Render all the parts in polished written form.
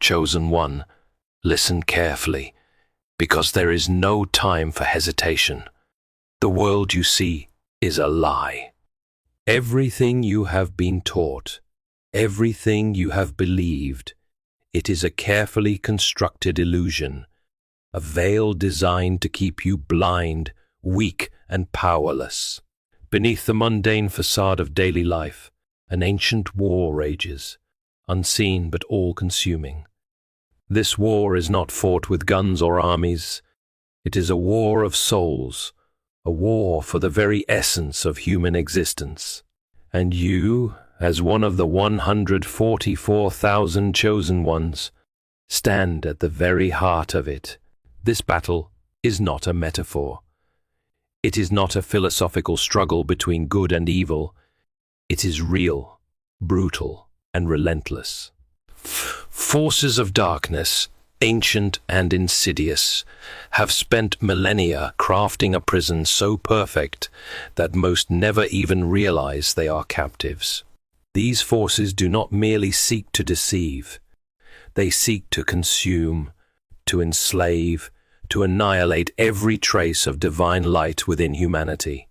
chosen one, listen carefully, because there is no time for hesitation. The world you see is a lie. Everything you have been taught, everything you have believed, it is a carefully constructed illusion, a veil designed to keep you blind, weak, and powerless. Beneath the mundane facade of daily life, an ancient war rages, unseen but all-consuming. This war is not fought with guns or armies. It is a war of souls, a war for the very essence of human existence. And you, as one of the 144,000 chosen ones, stand at the very heart of it. This battle is not a metaphor. It is not a philosophical struggle between good and evil. It is real, brutal, and relentless. Forces of darkness, ancient and insidious, have spent millennia crafting a prison so perfect that most never even realize they are captives. These forces do not merely seek to deceive. They seek to consume, to enslave, to annihilate every trace of divine light within humanity.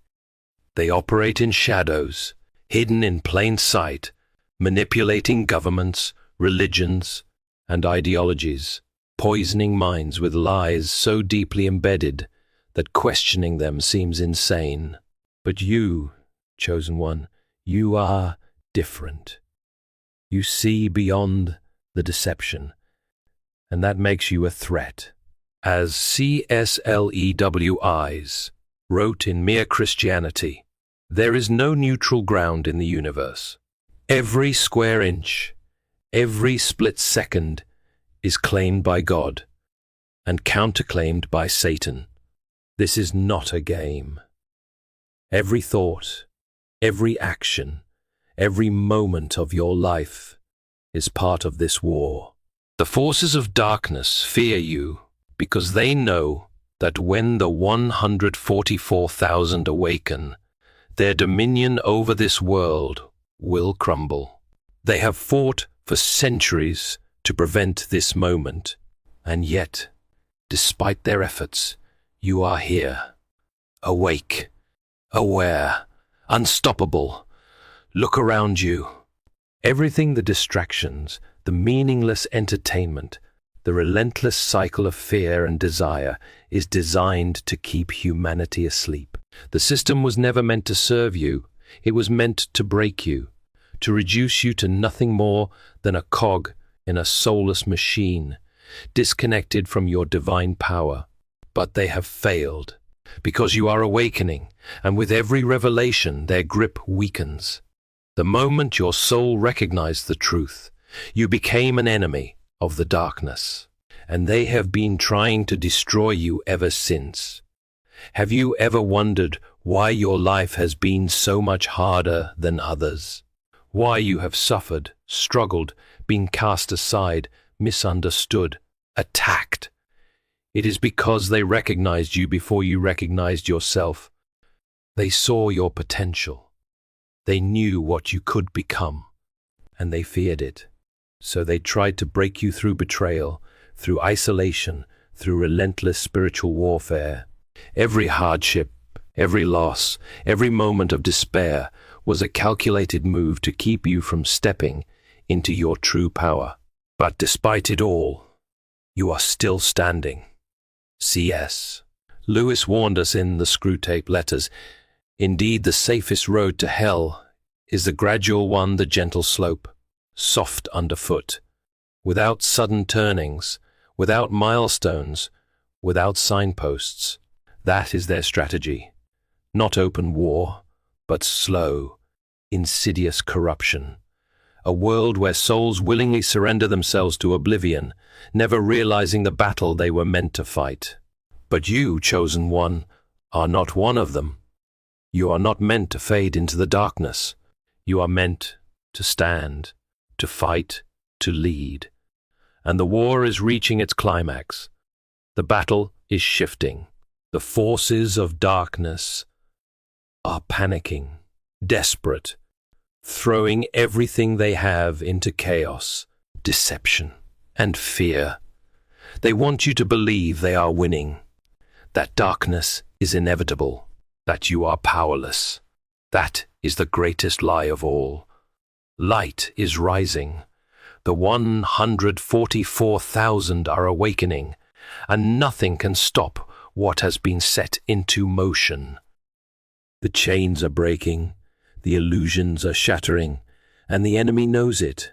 They operate in shadows, hidden in plain sight, manipulating governments, religions, and ideologies, poisoning minds with lies so deeply embedded that questioning them seems insane. But you, chosen one, you are different. You see beyond the deception, and that makes you a threat. As C.S. Lewis wrote in Mere Christianity, there is no neutral ground in the universe. Every square inch, every split second is claimed by God and counterclaimed by Satan. This is not a game. Every thought, every action, every moment of your life is part of this war. The forces of darkness fear you because they know that when the 144,000 awaken, their dominion over this world will crumble. They have fought for centuries to prevent this moment, and yet, despite their efforts, you are here, awake, aware, unstoppable. Look around you. Everything, the distractions, the meaningless entertainment, the relentless cycle of fear and desire, is designed to keep humanity asleep. The system was never meant to serve you. It was meant to break you, to reduce you to nothing more than a cog in a soulless machine, disconnected from your divine power. But they have failed, because you are awakening, and with every revelation their grip weakens. The moment your soul recognized the truth, you became an enemy of the darkness, and they have been trying to destroy you ever since. Have you ever wondered why your life has been so much harder than others? Why you have suffered, struggled, been cast aside, misunderstood, attacked? It is because they recognized you before you recognized yourself. They saw your potential. They knew what you could become, and they feared it. So they tried to break you through betrayal, through isolation, through relentless spiritual warfare. Every hardship, every loss, every moment of despair was a calculated move to keep you from stepping into your true power. But despite it all, you are still standing. C.S. Lewis warned us in the Screwtape Letters, indeed the safest road to hell is the gradual one, the gentle slope, soft underfoot, without sudden turnings, without milestones, without signposts. That is their strategy. Not open war, but slow, insidious corruption. A world where souls willingly surrender themselves to oblivion, never realizing the battle they were meant to fight. But you, chosen one, are not one of them. You are not meant to fade into the darkness. You are meant to stand, to fight, to lead. And the war is reaching its climax. The battle is shifting. The forces of darkness are panicking, desperate, throwing everything they have into chaos, deception, and fear. They want you to believe they are winning, that darkness is inevitable, that you are powerless. That is the greatest lie of all. Light is rising. The 144,000 are awakening, and nothing can stop what has been set into motion. The chains are breaking, the illusions are shattering, and the enemy knows it.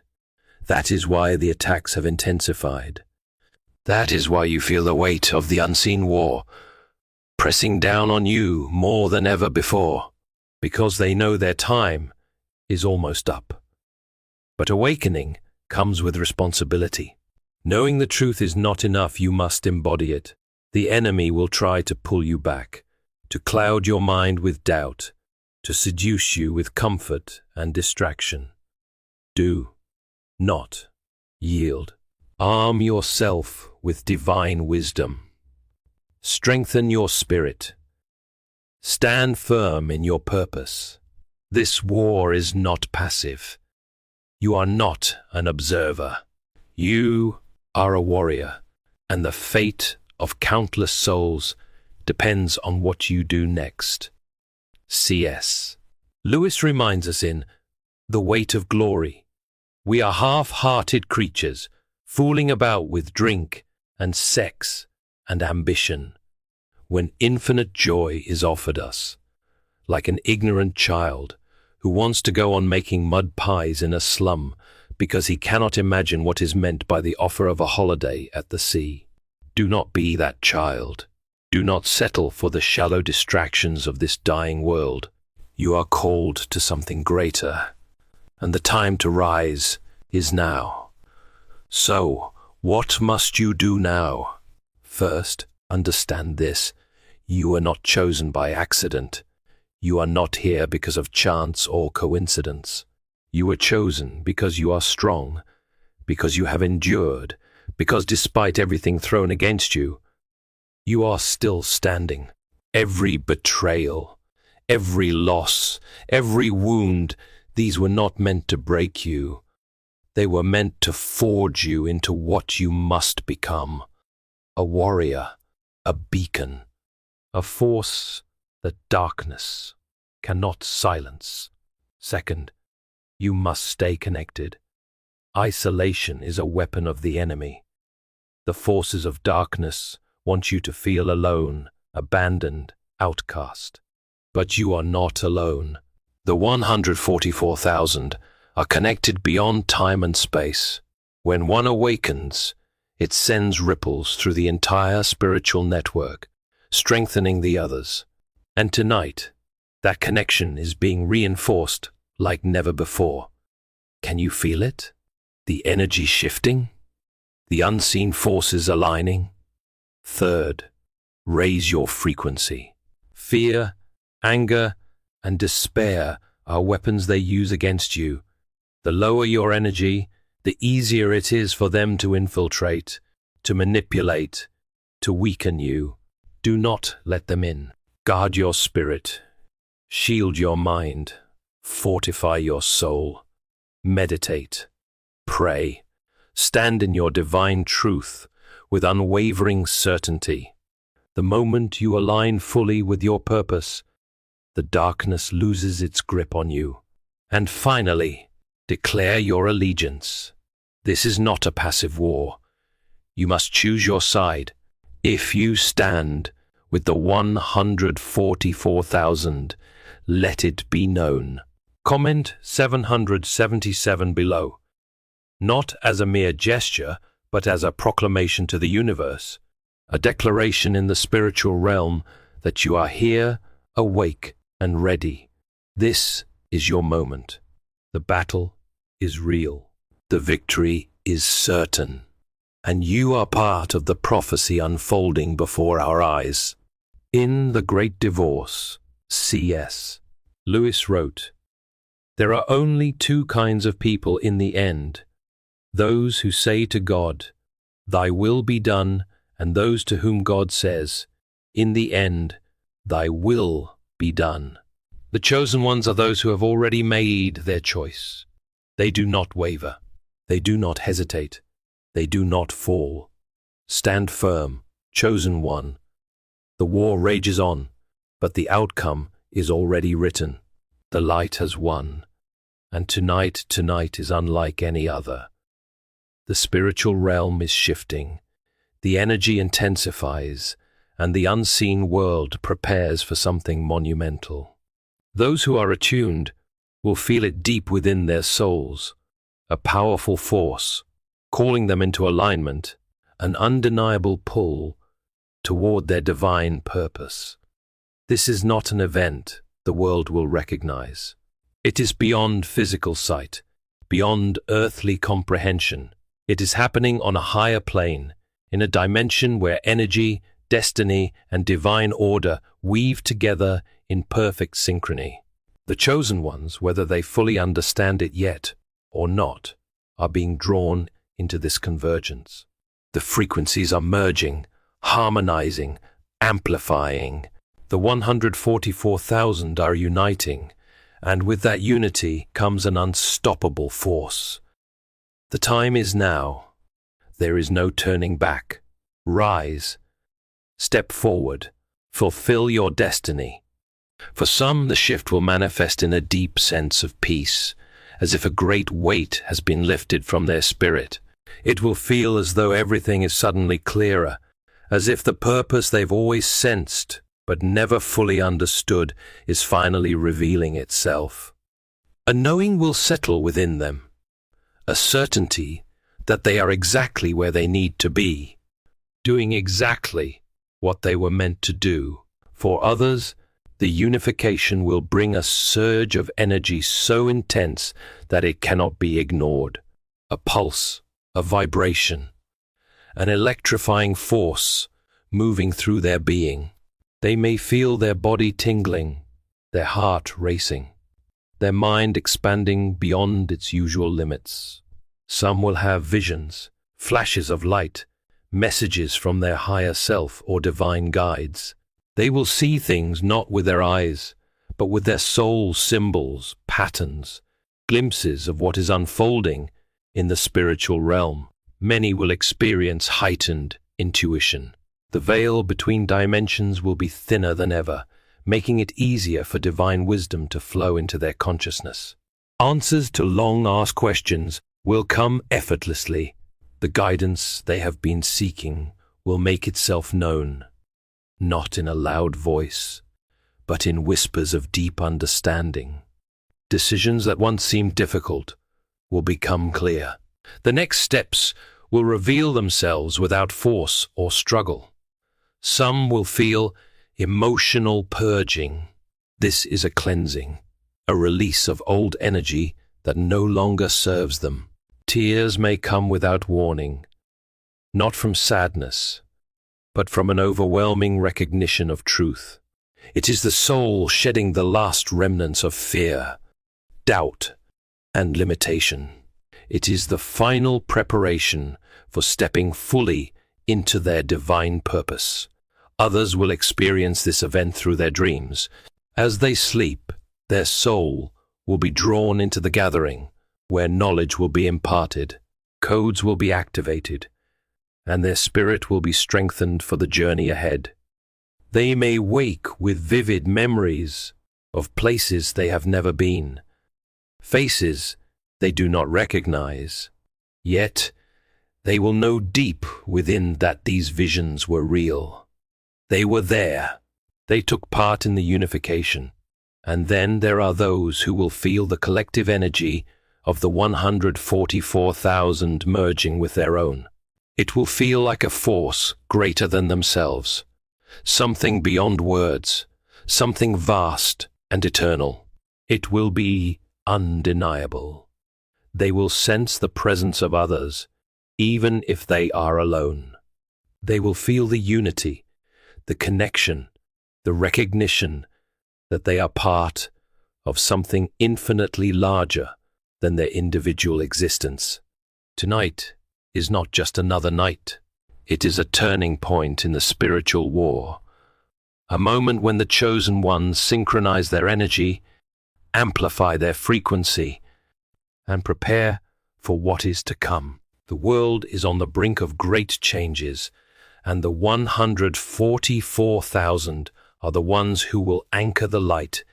That is why the attacks have intensified. That is why you feel the weight of the unseen war pressing down on you more than ever before, because they know their time is almost up. But awakening comes with responsibility. Knowing the truth is not enough, you must embody it. The enemy will try to pull you back, to cloud your mind with doubt, to seduce you with comfort and distraction. Do not yield. Arm yourself with divine wisdom. Strengthen your spirit. Stand firm in your purpose. This war is not passive. You are not an observer. You are a warrior, and the fate of countless souls depends on what you do next. C.S. Lewis reminds us in The Weight of Glory, we are half-hearted creatures, fooling about with drink and sex and ambition, when infinite joy is offered us, like an ignorant child who wants to go on making mud pies in a slum because he cannot imagine what is meant by the offer of a holiday at the sea. Do not be that child. Do not settle for the shallow distractions of this dying world. You are called to something greater, and the time to rise is now. So, what must you do now? First, understand this. You are not chosen by accident. You are not here because of chance or coincidence. You were chosen because you are strong, because you have endured, because despite everything thrown against you, you are still standing. Every betrayal, every loss, every wound, these were not meant to break you. They were meant to forge you into what you must become. A warrior, a beacon, a force that darkness cannot silence. Second, you must stay connected. Isolation is a weapon of the enemy. The forces of darkness want you to feel alone, abandoned, outcast. But you are not alone. The 144,000 are connected beyond time and space. When one awakens, it sends ripples through the entire spiritual network, strengthening the others. And tonight, that connection is being reinforced like never before. Can you feel it? The energy shifting? The unseen forces aligning? Third, raise your frequency. Fear, anger, and despair are weapons they use against you. The lower your energy, the easier it is for them to infiltrate, to manipulate, to weaken you. Do not let them in. Guard your spirit. Shield your mind. Fortify your soul. Meditate. Pray. Stand in your divine truth with unwavering certainty. The moment you align fully with your purpose, the darkness loses its grip on you. And finally, declare your allegiance. This is not a passive war. You must choose your side. If you stand with the 144,000, let it be known. Comment 777 below. Not as a mere gesture, but as a proclamation to the universe, a declaration in the spiritual realm that you are here, awake and ready. This is your moment. The battle is real. The victory is certain. And you are part of the prophecy unfolding before our eyes. In The Great Divorce, C.S. Lewis wrote, "There are only two kinds of people in the end, those who say to God, 'Thy will be done,' and those to whom God says, 'In the end, thy will be done.' The chosen ones are those who have already made their choice. They do not waver. They do not hesitate. They do not fall. Stand firm, chosen one. The war rages on, but the outcome is already written. The light has won, and tonight is unlike any other. The spiritual realm is shifting, the energy intensifies, and the unseen world prepares for something monumental. Those who are attuned will feel it deep within their souls, a powerful force, calling them into alignment, an undeniable pull toward their divine purpose. This is not an event the world will recognize. It is beyond physical sight, beyond earthly comprehension. It is happening on a higher plane, in a dimension where energy, destiny, and divine order weave together in perfect synchrony. The chosen ones, whether they fully understand it yet or not, are being drawn into this convergence. The frequencies are merging, harmonizing, amplifying. The 144,000 are uniting, and with that unity comes an unstoppable force. The time is now. There is no turning back. Rise. Step forward. Fulfill your destiny. For some, the shift will manifest in a deep sense of peace, as if a great weight has been lifted from their spirit. It will feel as though everything is suddenly clearer, as if the purpose they've always sensed but never fully understood is finally revealing itself. A knowing will settle within them, a certainty that they are exactly where they need to be, doing exactly what they were meant to do. For others, the unification will bring a surge of energy so intense that it cannot be ignored. A pulse, a vibration, an electrifying force moving through their being. They may feel their body tingling, their heart racing, their mind expanding beyond its usual limits. Some will have visions, flashes of light, messages from their higher self or divine guides. They will see things not with their eyes, but with their soul, symbols, patterns, glimpses of what is unfolding in the spiritual realm. Many will experience heightened intuition. The veil between dimensions will be thinner than ever, making it easier for divine wisdom to flow into their consciousness. Answers to long-asked questions will come effortlessly. The guidance they have been seeking will make itself known, not in a loud voice, but in whispers of deep understanding. Decisions that once seemed difficult will become clear. The next steps will reveal themselves without force or struggle. Some will feel emotional purging. This is a cleansing, a release of old energy that no longer serves them. Tears may come without warning, not from sadness, but from an overwhelming recognition of truth. It is the soul shedding the last remnants of fear, doubt, and limitation. It is the final preparation for stepping fully into their divine purpose. Others will experience this event through their dreams. As they sleep, their soul will be drawn into the gathering, where knowledge will be imparted, codes will be activated, and their spirit will be strengthened for the journey ahead. They may wake with vivid memories of places they have never been, faces they do not recognize, yet they will know deep within that these visions were real. They were there. They took part in the unification. And then there are those who will feel the collective energy of the 144,000 merging with their own. It will feel like a force greater than themselves, something beyond words, something vast and eternal. It will be undeniable. They will sense the presence of others, even if they are alone. They will feel the unity, the connection, the recognition that they are part of something infinitely larger than their individual existence. Tonight is not just another night. It is a turning point in the spiritual war, a moment when the chosen ones synchronize their energy, amplify their frequency, and prepare for what is to come. The world is on the brink of great changes, and the 144,000 are the ones who will anchor the light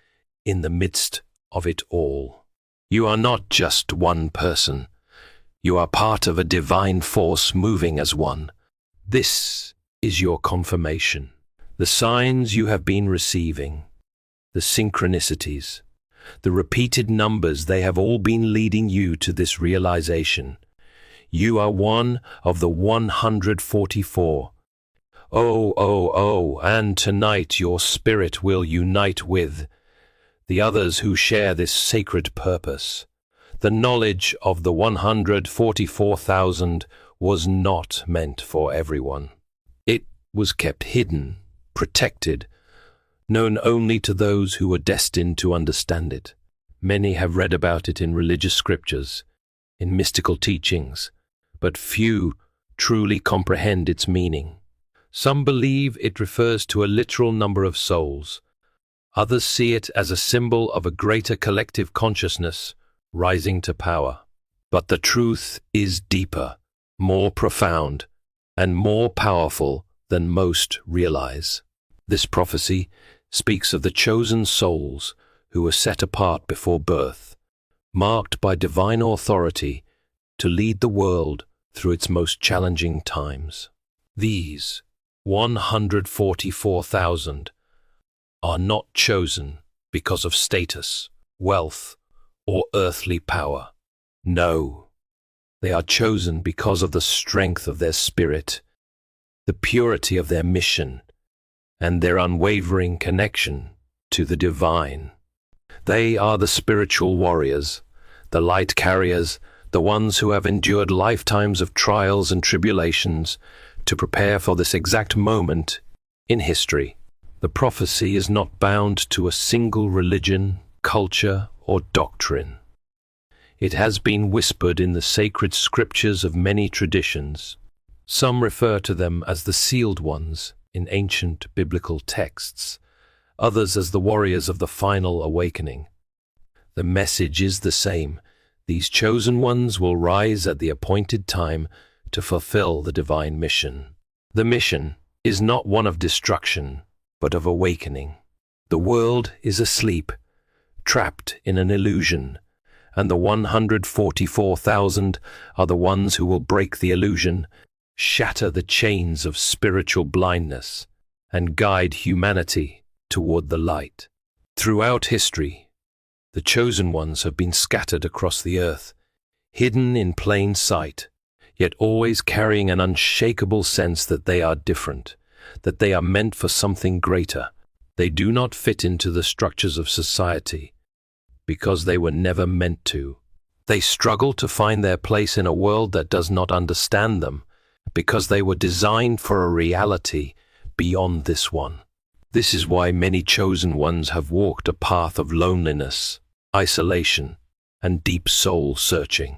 in the midst of it all. You are not just one person. You are part of a divine force moving as one. This is your confirmation. The signs you have been receiving, the synchronicities, the repeated numbers, they have all been leading you to this realization. You are one of the 144. And tonight your spirit will unite with the others who share this sacred purpose. The knowledge of the 144,000 was not meant for everyone. It was kept hidden, protected, known only to those who were destined to understand it. Many have read about it in religious scriptures, in mystical teachings, but few truly comprehend its meaning. Some believe it refers to a literal number of souls. Others see it as a symbol of a greater collective consciousness rising to power. But the truth is deeper, more profound, and more powerful than most realize. This prophecy speaks of the chosen souls who were set apart before birth, marked by divine authority to lead the world through its most challenging times. These 144,000 are not chosen because of status, wealth, or earthly power. No, they are chosen because of the strength of their spirit, the purity of their mission, and their unwavering connection to the divine. They are the spiritual warriors, the light carriers, the ones who have endured lifetimes of trials and tribulations to prepare for this exact moment in history. The prophecy is not bound to a single religion, culture, or doctrine. It has been whispered in the sacred scriptures of many traditions. Some refer to them as the sealed ones in ancient biblical texts, others as the warriors of the final awakening. The message is the same. These chosen ones will rise at the appointed time to fulfill the divine mission. The mission is not one of destruction, but of awakening. The world is asleep, trapped in an illusion, and the 144,000 are the ones who will break the illusion, shatter the chains of spiritual blindness, and guide humanity toward the light. Throughout history, the chosen ones have been scattered across the earth, hidden in plain sight, yet always carrying an unshakable sense that they are different, that they are meant for something greater. They do not fit into the structures of society because they were never meant to. They struggle to find their place in a world that does not understand them because they were designed for a reality beyond this one. This is why many chosen ones have walked a path of loneliness, isolation, and deep soul searching.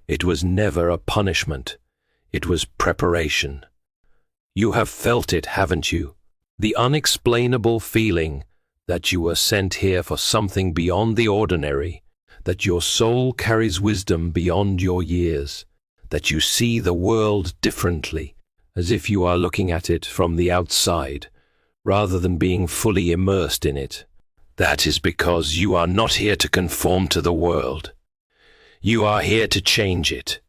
It was never a punishment. It was preparation. You have felt it, haven't you? The unexplainable feeling that you were sent here for something beyond the ordinary, that your soul carries wisdom beyond your years, that you see the world differently, as if you are looking at it from the outside, rather than being fully immersed in it. That is because you are not here to conform to the world. You are here to change it.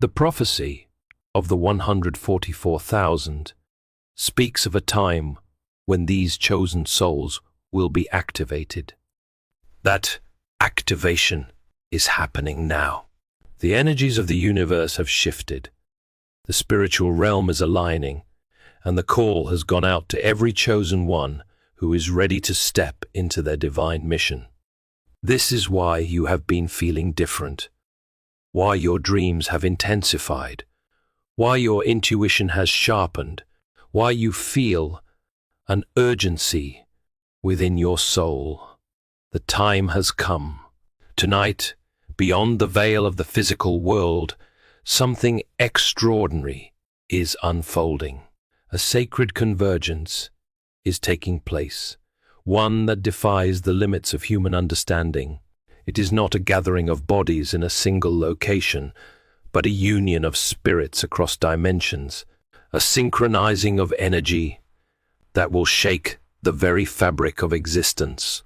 The prophecy of the 144,000 speaks of a time when these chosen souls will be activated. That activation is happening now. The energies of the universe have shifted. The spiritual realm is aligning, and the call has gone out to every chosen one who is ready to step into their divine mission. This is why you have been feeling different, why your dreams have intensified, why your intuition has sharpened, why you feel an urgency within your soul. The time has come. Tonight, beyond the veil of the physical world, something extraordinary is unfolding. A sacred convergence is taking place, one that defies the limits of human understanding. It is not a gathering of bodies in a single location, but a union of spirits across dimensions, a synchronizing of energy that will shake the very fabric of existence.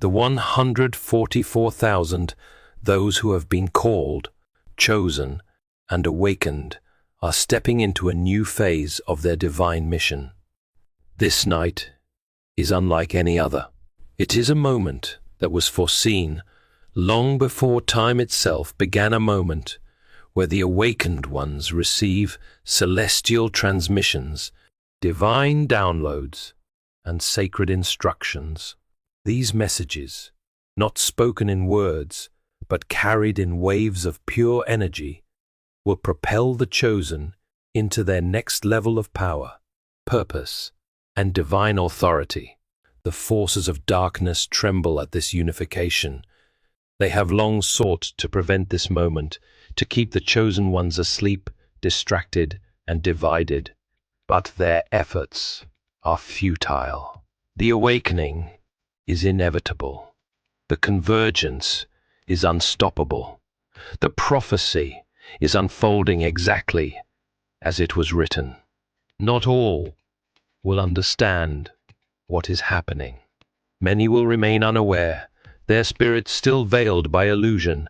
The 144,000, those who have been called, chosen, and awakened, are stepping into a new phase of their divine mission. This night is unlike any other. It is a moment that was foreseen long before time itself began, a moment where the awakened ones receive celestial transmissions, divine downloads, and sacred instructions. These messages, not spoken in words, but carried in waves of pure energy, will propel the chosen into their next level of power, purpose, and divine authority. The forces of darkness tremble at this unification. They have long sought to prevent this moment, to keep the chosen ones asleep, distracted, and divided. But their efforts are futile. The awakening is inevitable. The convergence is unstoppable. The prophecy is unfolding exactly as it was written. Not all will understand what is happening. Many will remain unaware, their spirits still veiled by illusion,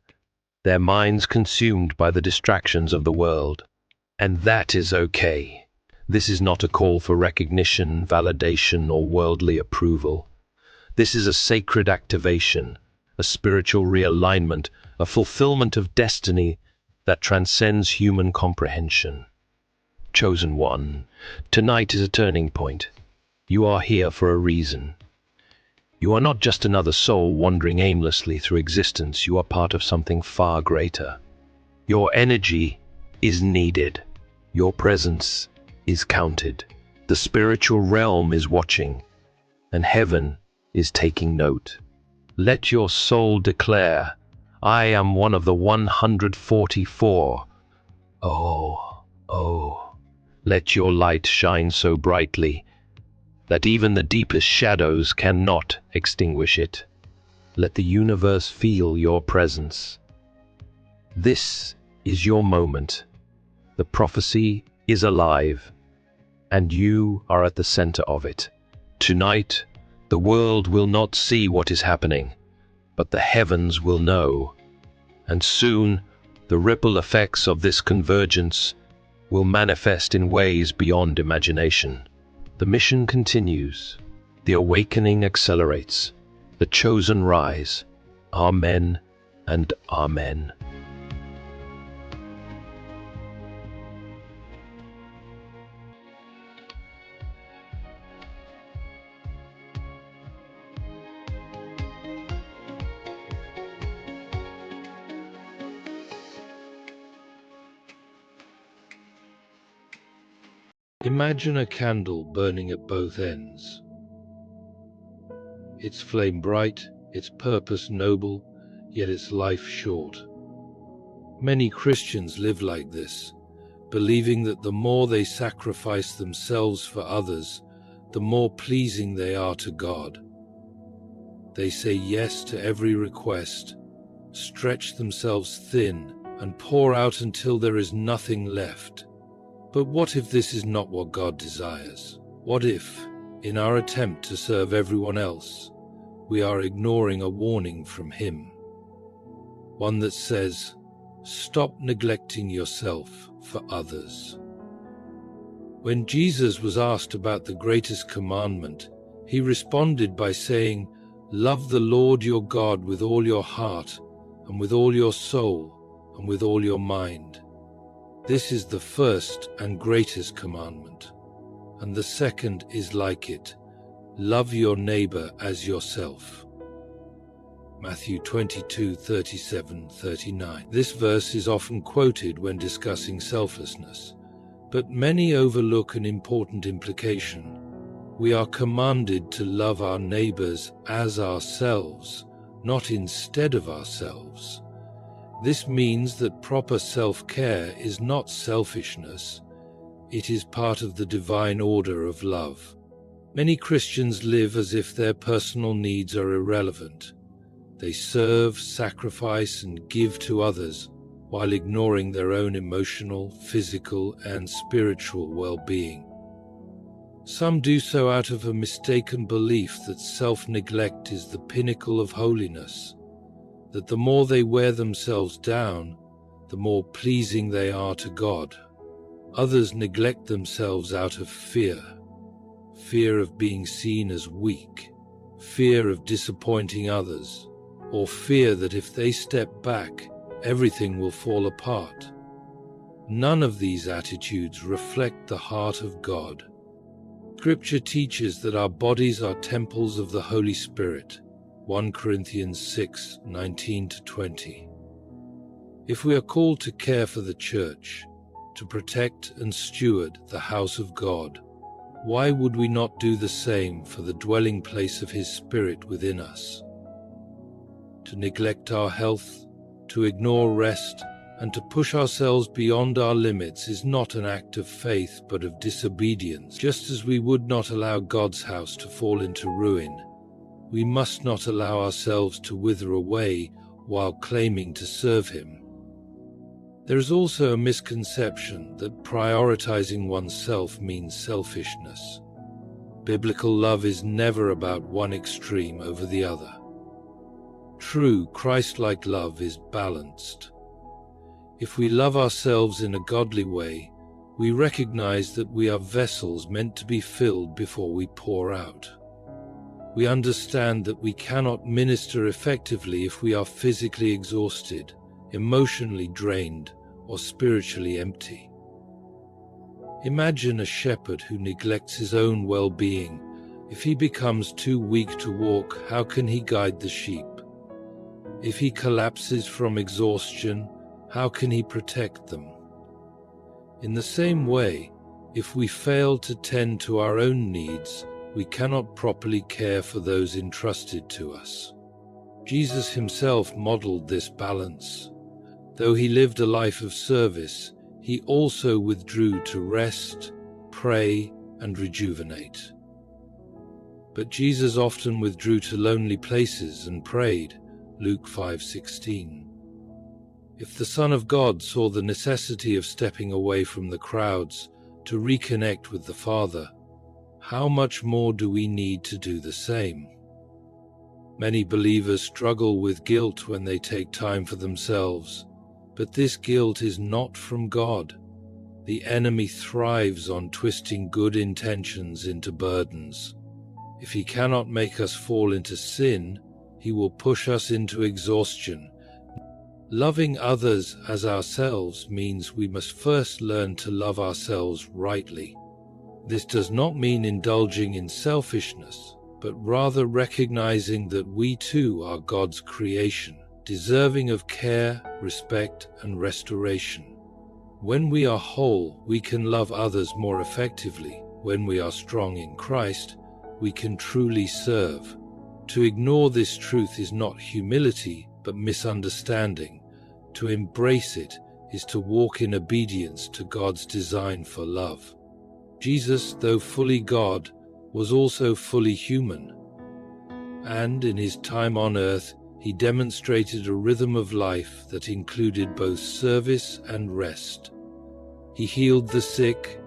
their minds consumed by the distractions of the world. And that is okay. This is not a call for recognition, validation, or worldly approval. This is a sacred activation, a spiritual realignment, a fulfillment of destiny that transcends human comprehension. Chosen one, tonight is a turning point. You are here for a reason. You are not just another soul wandering aimlessly through existence. You are part of something far greater. Your energy is needed. Your presence is counted. The spiritual realm is watching, and heaven is taking note. Let your soul declare, I am one of the 144. Oh, let your light shine so brightly that even the deepest shadows cannot extinguish it. Let the universe feel your presence. This is your moment. The prophecy is alive, and you are at the center of it. Tonight, the world will not see what is happening, but the heavens will know. And soon, the ripple effects of this convergence will manifest in ways beyond imagination. The mission continues. The awakening accelerates. The chosen rise. Amen and amen. Imagine a candle burning at both ends. Its flame bright, its purpose noble, yet its life short. Many Christians live like this, believing that the more they sacrifice themselves for others, the more pleasing they are to God. They say yes to every request, stretch themselves thin, and pour out until there is nothing left. But what if this is not what God desires? What if, in our attempt to serve everyone else, we are ignoring a warning from Him? One that says, stop neglecting yourself for others. When Jesus was asked about the greatest commandment, He responded by saying, love the Lord your God with all your heart, and with all your soul, and with all your mind. This is the first and greatest commandment, and the second is like it. Love your neighbor as yourself. Matthew 22:37-39. This verse is often quoted when discussing selflessness, but many overlook an important implication. We are commanded to love our neighbors as ourselves, not instead of ourselves. This means that proper self-care is not selfishness. It is part of the divine order of love. Many Christians live as if their personal needs are irrelevant. They serve, sacrifice, and give to others, while ignoring their own emotional, physical, and spiritual well-being. Some do so out of a mistaken belief that self-neglect is the pinnacle of holiness, that the more they wear themselves down, the more pleasing they are to God. Others neglect themselves out of fear of being seen as weak, fear of disappointing others, or fear that if they step back, everything will fall apart. None of these attitudes reflect the heart of God. Scripture teaches that our bodies are temples of the Holy Spirit, 1 Corinthians 6:19-20. If we are called to care for the church, to protect and steward the house of God, why would we not do the same for the dwelling place of His Spirit within us? To neglect our health, to ignore rest, and to push ourselves beyond our limits is not an act of faith but of disobedience. Just as we would not allow God's house to fall into ruin, we must not allow ourselves to wither away while claiming to serve Him. There is also a misconception that prioritizing oneself means selfishness. Biblical love is never about one extreme over the other. True Christ-like love is balanced. If we love ourselves in a godly way, we recognize that we are vessels meant to be filled before we pour out. We understand that we cannot minister effectively if we are physically exhausted, emotionally drained, or spiritually empty. Imagine a shepherd who neglects his own well-being. If he becomes too weak to walk, how can he guide the sheep? If he collapses from exhaustion, how can he protect them? In the same way, if we fail to tend to our own needs, we cannot properly care for those entrusted to us. Jesus himself modeled this balance. Though he lived a life of service, he also withdrew to rest, pray, and rejuvenate. But Jesus often withdrew to lonely places and prayed, Luke 5:16. If the Son of God saw the necessity of stepping away from the crowds to reconnect with the Father, how much more do we need to do the same? Many believers struggle with guilt when they take time for themselves, but this guilt is not from God. The enemy thrives on twisting good intentions into burdens. If he cannot make us fall into sin, he will push us into exhaustion. Loving others as ourselves means we must first learn to love ourselves rightly. This does not mean indulging in selfishness, but rather recognizing that we too are God's creation, deserving of care, respect, and restoration. When we are whole, we can love others more effectively. When we are strong in Christ, we can truly serve. To ignore this truth is not humility, but misunderstanding. To embrace it is to walk in obedience to God's design for love. Jesus, though fully God, was also fully human. And in his time on earth, he demonstrated a rhythm of life that included both service and rest. He healed the sick,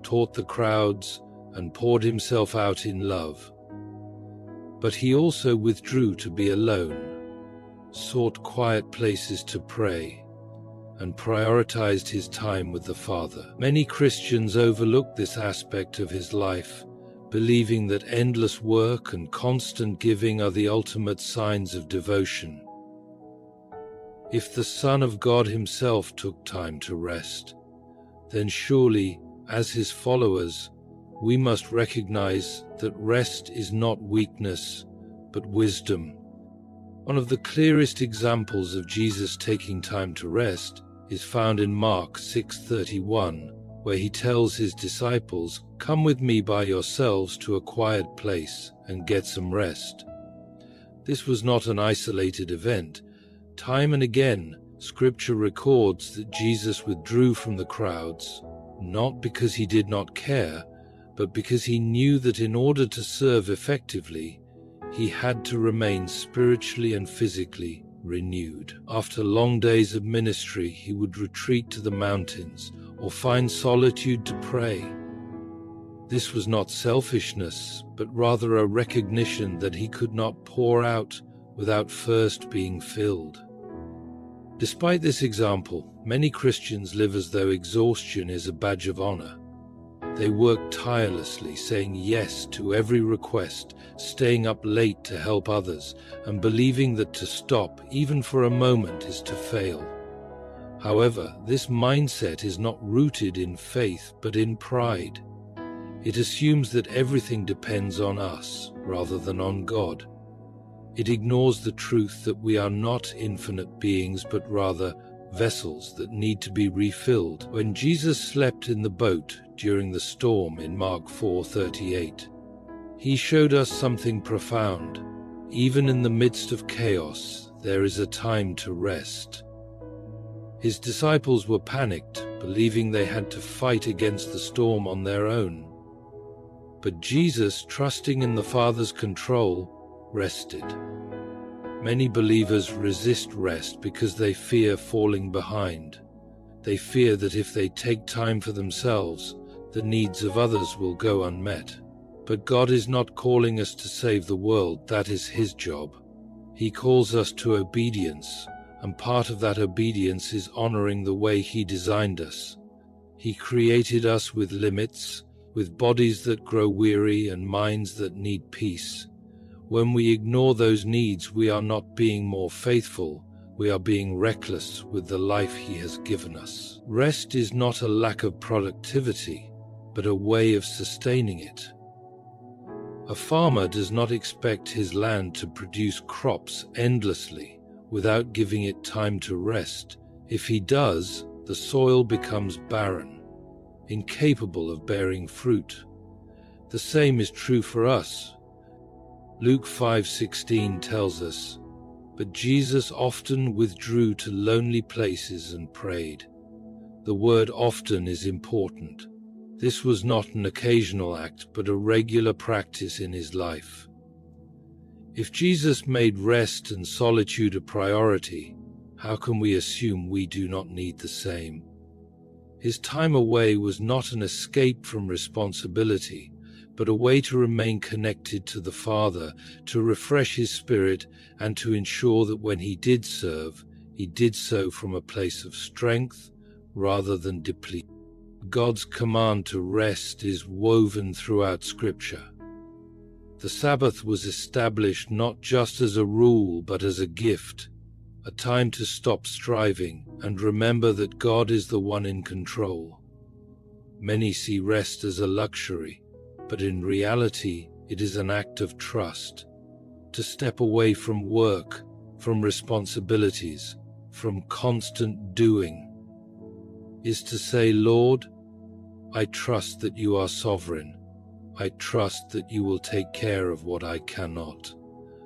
taught the crowds, and poured himself out in love. But he also withdrew to be alone, sought quiet places to pray, and prioritized his time with the Father. Many Christians overlook this aspect of his life, believing that endless work and constant giving are the ultimate signs of devotion. If the Son of God himself took time to rest, then surely, as his followers, we must recognize that rest is not weakness, but wisdom. One of the clearest examples of Jesus taking time to rest is found in Mark 6:31, where he tells his disciples, "Come with me by yourselves to a quiet place and get some rest." This was not an isolated event. Time and again, Scripture records that Jesus withdrew from the crowds, not because he did not care, but because he knew that in order to serve effectively, he had to remain spiritually and physically renewed. After long days of ministry, he would retreat to the mountains or find solitude to pray. This was not selfishness, but rather a recognition that he could not pour out without first being filled. Despite this example, many Christians live as though exhaustion is a badge of honor. They work tirelessly, saying yes to every request, staying up late to help others, and believing that to stop, even for a moment, is to fail. However, this mindset is not rooted in faith, but in pride. It assumes that everything depends on us, rather than on God. It ignores the truth that we are not infinite beings, but rather vessels that need to be refilled. When Jesus slept in the boat during the storm in Mark 4:38, he showed us something profound. Even in the midst of chaos, there is a time to rest. His disciples were panicked, believing they had to fight against the storm on their own. But Jesus, trusting in the Father's control, rested. Many believers resist rest because they fear falling behind. They fear that if they take time for themselves, the needs of others will go unmet. But God is not calling us to save the world. That is His job. He calls us to obedience, and part of that obedience is honoring the way He designed us. He created us with limits, with bodies that grow weary and minds that need peace. When we ignore those needs, we are not being more faithful, we are being reckless with the life He has given us. Rest is not a lack of productivity, but a way of sustaining it. A farmer does not expect his land to produce crops endlessly without giving it time to rest. If he does, the soil becomes barren, incapable of bearing fruit. The same is true for us. Luke 5:16 tells us, "But Jesus often withdrew to lonely places and prayed." The word often is important. This was not an occasional act, but a regular practice in His life. If Jesus made rest and solitude a priority, how can we assume we do not need the same? His time away was not an escape from responsibility, but a way to remain connected to the Father, to refresh His Spirit, and to ensure that when He did serve, He did so from a place of strength rather than depletion. God's command to rest is woven throughout Scripture. The Sabbath was established not just as a rule, but as a gift, a time to stop striving and remember that God is the one in control. Many see rest as a luxury, but in reality, it is an act of trust. To step away from work, from responsibilities, from constant doing, is to say, "Lord, I trust that you are sovereign. I trust that you will take care of what I cannot."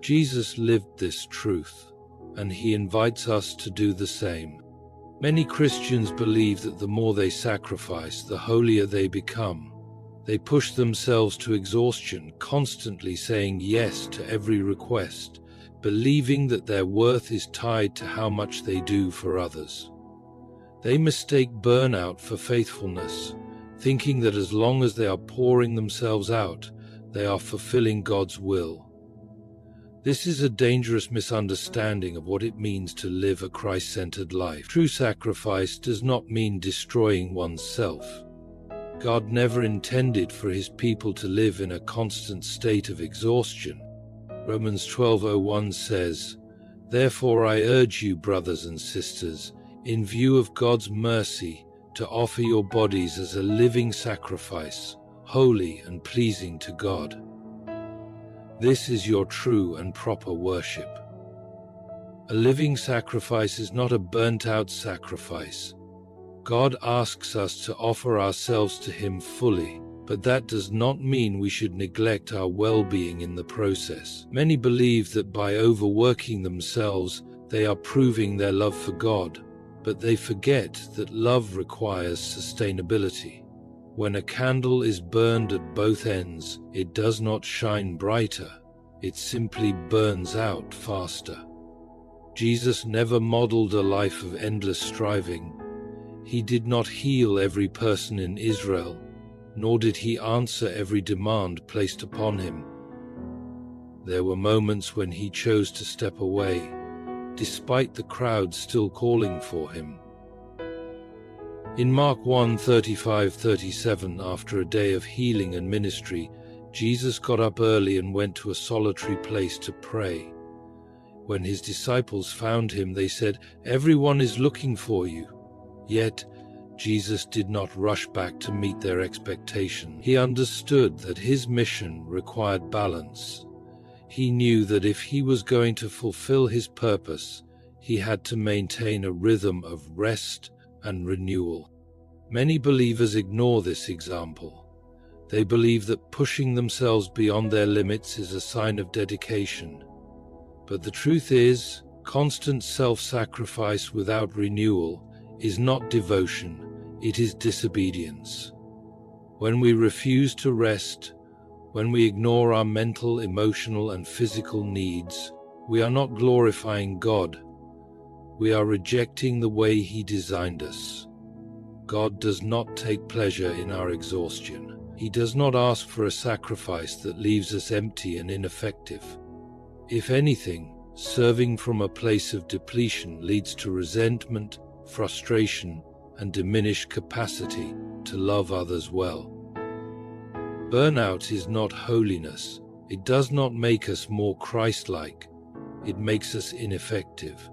Jesus lived this truth, and He invites us to do the same. Many Christians believe that the more they sacrifice, the holier they become. They push themselves to exhaustion, constantly saying yes to every request, believing that their worth is tied to how much they do for others. They mistake burnout for faithfulness, thinking that as long as they are pouring themselves out, they are fulfilling God's will. This is a dangerous misunderstanding of what it means to live a Christ-centered life. True sacrifice does not mean destroying oneself. God never intended for His people to live in a constant state of exhaustion. Romans 12:01 says, "Therefore I urge you, brothers and sisters, in view of God's mercy, to offer your bodies as a living sacrifice, holy and pleasing to God. This is your true and proper worship." A living sacrifice is not a burnt-out sacrifice. God asks us to offer ourselves to Him fully, but that does not mean we should neglect our well-being in the process. Many believe that by overworking themselves, they are proving their love for God, but they forget that love requires sustainability. When a candle is burned at both ends, it does not shine brighter, it simply burns out faster. Jesus never modeled a life of endless striving. He did not heal every person in Israel, nor did he answer every demand placed upon him. There were moments when he chose to step away, despite the crowd still calling for him. In Mark 1:35-37, after a day of healing and ministry, Jesus got up early and went to a solitary place to pray. When his disciples found him, they said, "Everyone is looking for you." Yet, Jesus did not rush back to meet their expectation. He understood that his mission required balance. He knew that if he was going to fulfill his purpose, he had to maintain a rhythm of rest and renewal. Many believers ignore this example. They believe that pushing themselves beyond their limits is a sign of dedication. But the truth is, constant self-sacrifice without renewal is not devotion, it is disobedience. When we refuse to rest, when we ignore our mental, emotional, and physical needs, we are not glorifying God. We are rejecting the way He designed us. God does not take pleasure in our exhaustion. He does not ask for a sacrifice that leaves us empty and ineffective. If anything, serving from a place of depletion leads to resentment, frustration, and diminished capacity to love others well. Burnout is not holiness. It does not make us more Christ-like. It makes us ineffective.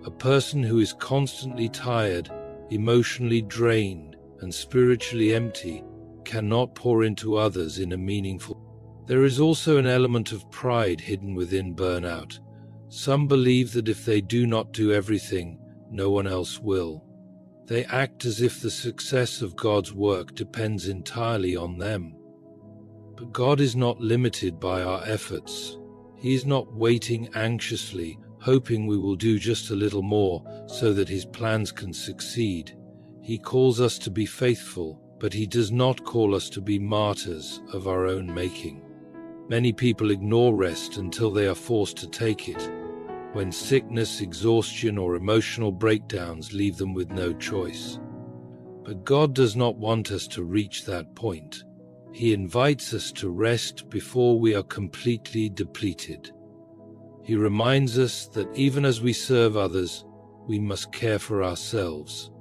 A person who is constantly tired, emotionally drained, and spiritually empty cannot pour into others in a meaningful way. There is also an element of pride hidden within burnout. Some believe that if they do not do everything, no one else will. They act as if the success of God's work depends entirely on them. But God is not limited by our efforts. He is not waiting anxiously, hoping we will do just a little more so that His plans can succeed. He calls us to be faithful, but He does not call us to be martyrs of our own making. Many people ignore rest until they are forced to take it, when sickness, exhaustion, or emotional breakdowns leave them with no choice. But God does not want us to reach that point. He invites us to rest before we are completely depleted. He reminds us that even as we serve others, we must care for ourselves.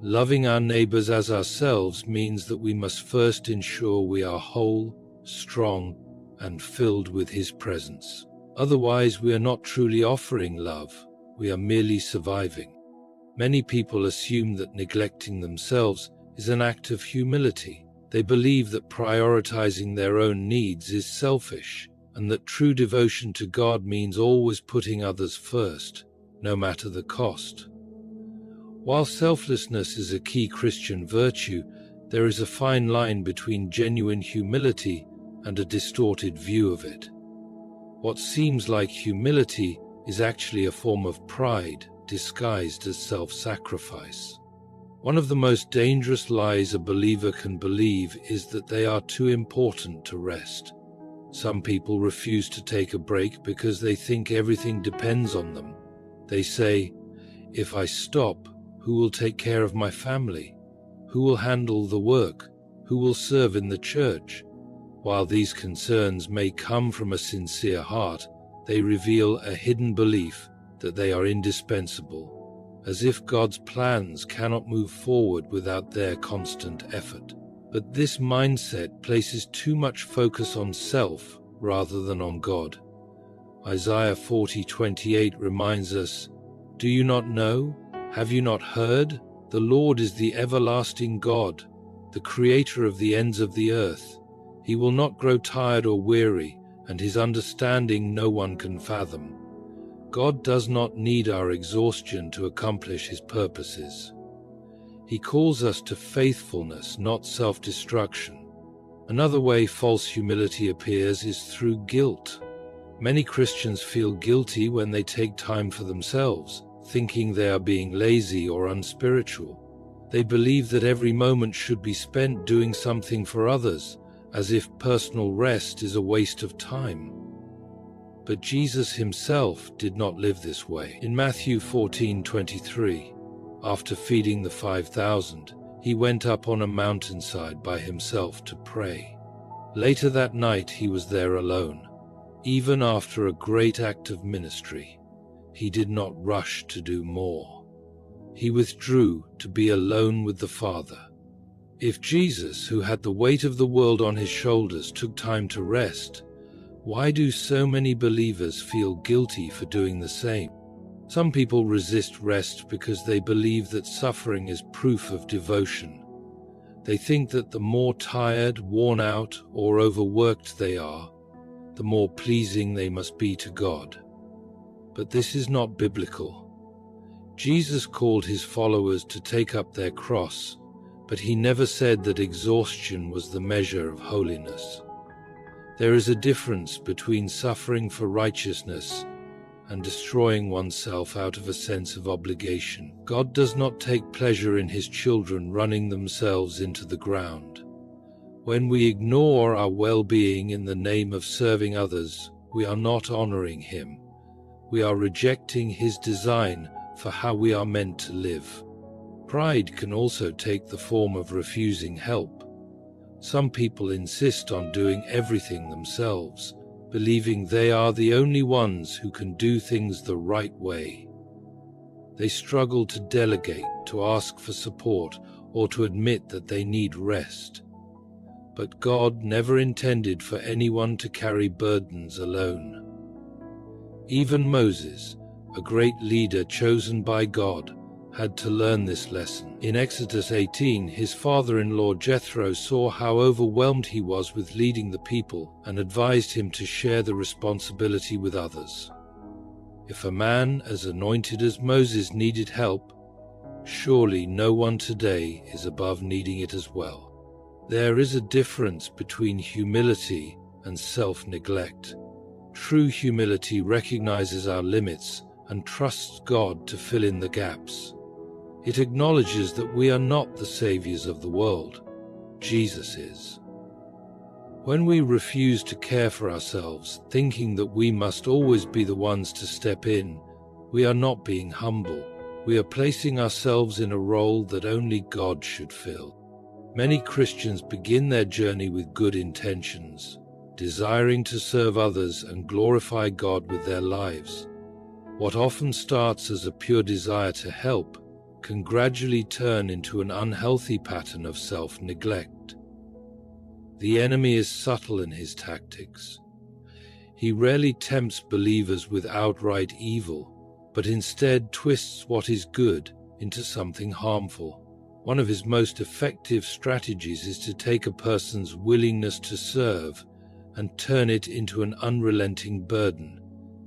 Loving our neighbors as ourselves means that we must first ensure we are whole, strong, and filled with His presence. Otherwise, we are not truly offering love, we are merely surviving. Many people assume that neglecting themselves is an act of humility. They believe that prioritizing their own needs is selfish, and that true devotion to God means always putting others first, no matter the cost. While selflessness is a key Christian virtue, there is a fine line between genuine humility and a distorted view of it. What seems like humility is actually a form of pride disguised as self-sacrifice. One of the most dangerous lies a believer can believe is that they are too important to rest. Some people refuse to take a break because they think everything depends on them. They say, "If I stop, who will take care of my family? Who will handle the work? Who will serve in the church?" While these concerns may come from a sincere heart, they reveal a hidden belief that they are indispensable, as if God's plans cannot move forward without their constant effort. But this mindset places too much focus on self rather than on God. Isaiah 40:28 reminds us, "Do you not know? Have you not heard? The Lord is the everlasting God, the creator of the ends of the earth. He will not grow tired or weary, and His understanding no one can fathom." God does not need our exhaustion to accomplish His purposes. He calls us to faithfulness, not self-destruction. Another way false humility appears is through guilt. Many Christians feel guilty when they take time for themselves, thinking they are being lazy or unspiritual. They believe that every moment should be spent doing something for others, as if personal rest is a waste of time. But Jesus himself did not live this way. In Matthew 14:23, after feeding the 5,000, he went up on a mountainside by himself to pray. Later that night he was there alone. Even after a great act of ministry, he did not rush to do more. He withdrew to be alone with the Father. If Jesus, who had the weight of the world on his shoulders, took time to rest, why do so many believers feel guilty for doing the same? Some people resist rest because they believe that suffering is proof of devotion. They think that the more tired, worn out, or overworked they are, the more pleasing they must be to God. But this is not biblical. Jesus called his followers to take up their cross, but he never said that exhaustion was the measure of holiness. There is a difference between suffering for righteousness and destroying oneself out of a sense of obligation. God does not take pleasure in his children running themselves into the ground. When we ignore our well-being in the name of serving others, we are not honoring him. We are rejecting his design for how we are meant to live. Pride can also take the form of refusing help. Some people insist on doing everything themselves, believing they are the only ones who can do things the right way. They struggle to delegate, to ask for support, or to admit that they need rest. But God never intended for anyone to carry burdens alone. Even Moses, a great leader chosen by God, had to learn this lesson. In Exodus 18, his father-in-law Jethro saw how overwhelmed he was with leading the people and advised him to share the responsibility with others. If a man as anointed as Moses needed help, surely no one today is above needing it as well. There is a difference between humility and self-neglect. True humility recognizes our limits and trusts God to fill in the gaps. It acknowledges that we are not the saviors of the world. Jesus is. When we refuse to care for ourselves, thinking that we must always be the ones to step in, we are not being humble. We are placing ourselves in a role that only God should fill. Many Christians begin their journey with good intentions, desiring to serve others and glorify God with their lives. What often starts as a pure desire to help can gradually turn into an unhealthy pattern of self-neglect. The enemy is subtle in his tactics. He rarely tempts believers with outright evil, but instead twists what is good into something harmful. One of his most effective strategies is to take a person's willingness to serve and turn it into an unrelenting burden,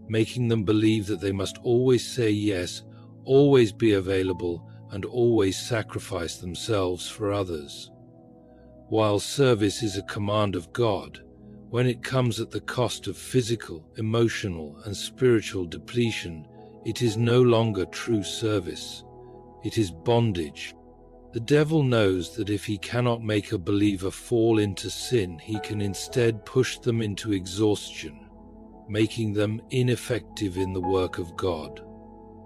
making them believe that they must always say yes, always be available, and always sacrifice themselves for others. While service is a command of God, when it comes at the cost of physical, emotional, and spiritual depletion, it is no longer true service. It is bondage. The devil knows that if he cannot make a believer fall into sin, he can instead push them into exhaustion, making them ineffective in the work of God.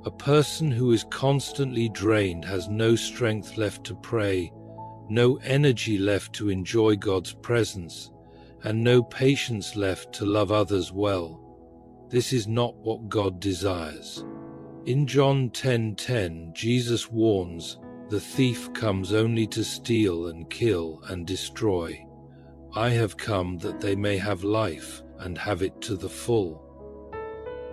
A person who is constantly drained has no strength left to pray, no energy left to enjoy God's presence, and no patience left to love others well. This is not what God desires. In John 10:10, Jesus warns, "The thief comes only to steal and kill and destroy. I have come that they may have life and have it to the full."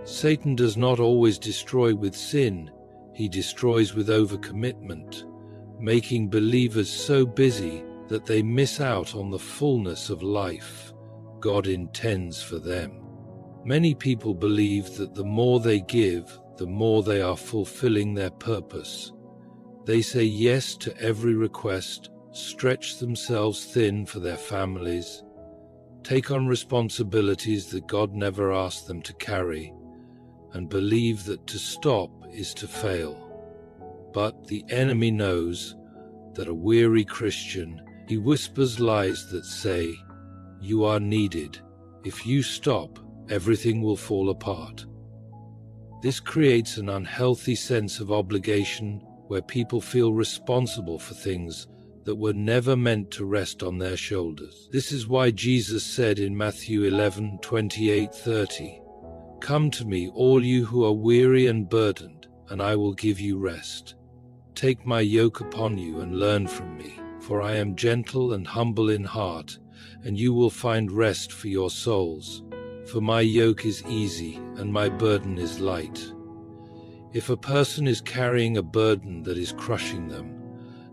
Satan does not always destroy with sin, he destroys with overcommitment, making believers so busy that they miss out on the fullness of life God intends for them. Many people believe that the more they give, the more they are fulfilling their purpose. They say yes to every request, stretch themselves thin for their families, take on responsibilities that God never asked them to carry, and believe that to stop is to fail. But the enemy knows that a weary Christian, he whispers lies that say, "You are needed. If you stop, everything will fall apart. This creates an unhealthy sense of obligation where people feel responsible for things that were never meant to rest on their shoulders. This is why Jesus said in Matthew 11:28-30, "Come to me, all you who are weary and burdened, and I will give you rest. Take my yoke upon you and learn from me, for I am gentle and humble in heart, and you will find rest for your souls. For my yoke is easy and my burden is light." If a person is carrying a burden that is crushing them,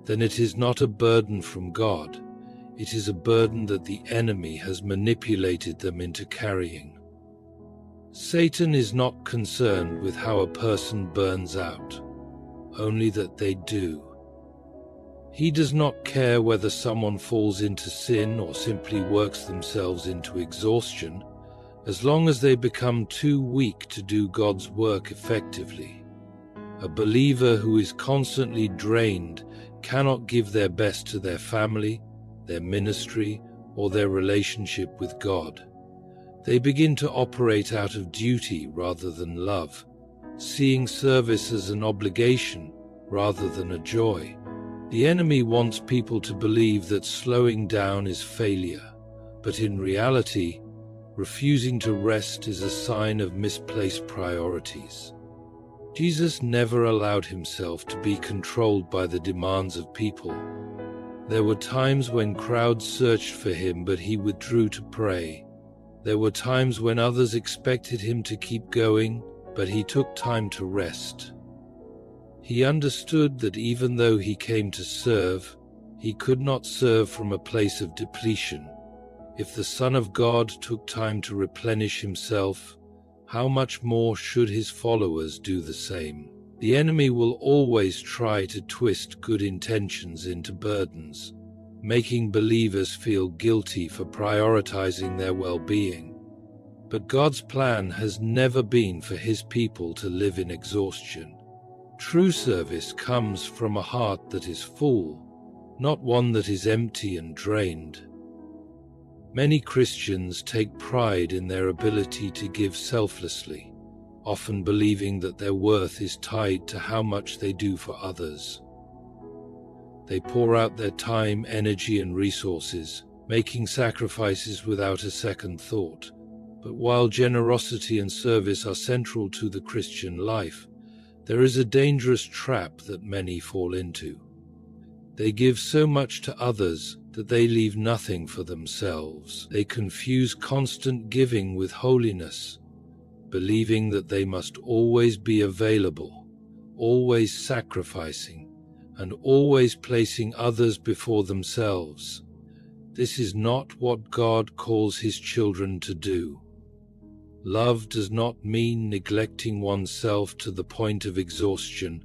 then it is not a burden from God. It is a burden that the enemy has manipulated them into carrying. Satan is not concerned with how a person burns out, only that they do. He does not care whether someone falls into sin or simply works themselves into exhaustion, as long as they become too weak to do God's work effectively. A believer who is constantly drained cannot give their best to their family, their ministry, or their relationship with God. They begin to operate out of duty rather than love, seeing service as an obligation rather than a joy. The enemy wants people to believe that slowing down is failure, but in reality, refusing to rest is a sign of misplaced priorities. Jesus never allowed himself to be controlled by the demands of people. There were times when crowds searched for him, but he withdrew to pray. There were times when others expected him to keep going, but he took time to rest. He understood that even though he came to serve, he could not serve from a place of depletion. If the Son of God took time to replenish himself, how much more should his followers do the same? The enemy will always try to twist good intentions into burdens, making believers feel guilty for prioritizing their well-being. But God's plan has never been for his people to live in exhaustion. True service comes from a heart that is full, not one that is empty and drained. Many Christians take pride in their ability to give selflessly, often believing that their worth is tied to how much they do for others. They pour out their time, energy, and resources, making sacrifices without a second thought. But while generosity and service are central to the Christian life, there is a dangerous trap that many fall into. They give so much to others that they leave nothing for themselves. They confuse constant giving with holiness, believing that they must always be available, always sacrificing, and always placing others before themselves. This is not what God calls his children to do. Love does not mean neglecting oneself to the point of exhaustion.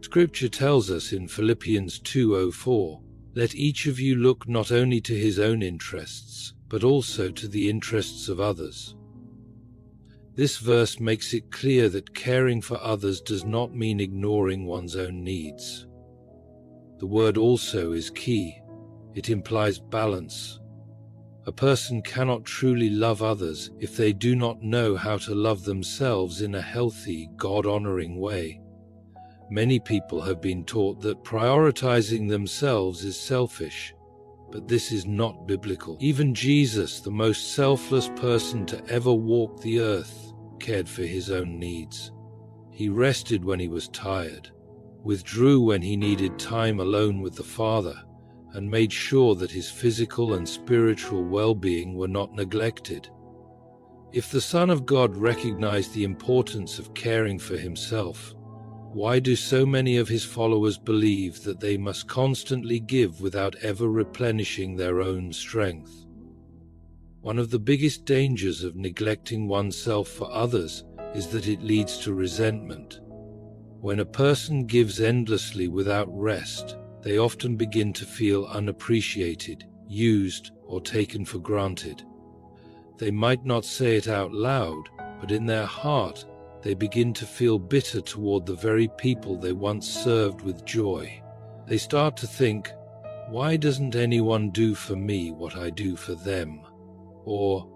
Scripture tells us in Philippians 2:04, "Let each of you look not only to his own interests, but also to the interests of others." This verse makes it clear that caring for others does not mean ignoring one's own needs. The word "also" is key. It implies balance. A person cannot truly love others if they do not know how to love themselves in a healthy, God-honoring way. Many people have been taught that prioritizing themselves is selfish, but this is not biblical. Even Jesus, the most selfless person to ever walk the earth, cared for his own needs. He rested when he was tired, withdrew when he needed time alone with the Father, and made sure that his physical and spiritual well-being were not neglected. If the Son of God recognized the importance of caring for himself, why do so many of his followers believe that they must constantly give without ever replenishing their own strength? One of the biggest dangers of neglecting oneself for others is that it leads to resentment. When a person gives endlessly without rest, they often begin to feel unappreciated, used, or taken for granted. They might not say it out loud, but in their heart, they begin to feel bitter toward the very people they once served with joy. They start to think, "Why doesn't anyone do for me what I do for them?" Or,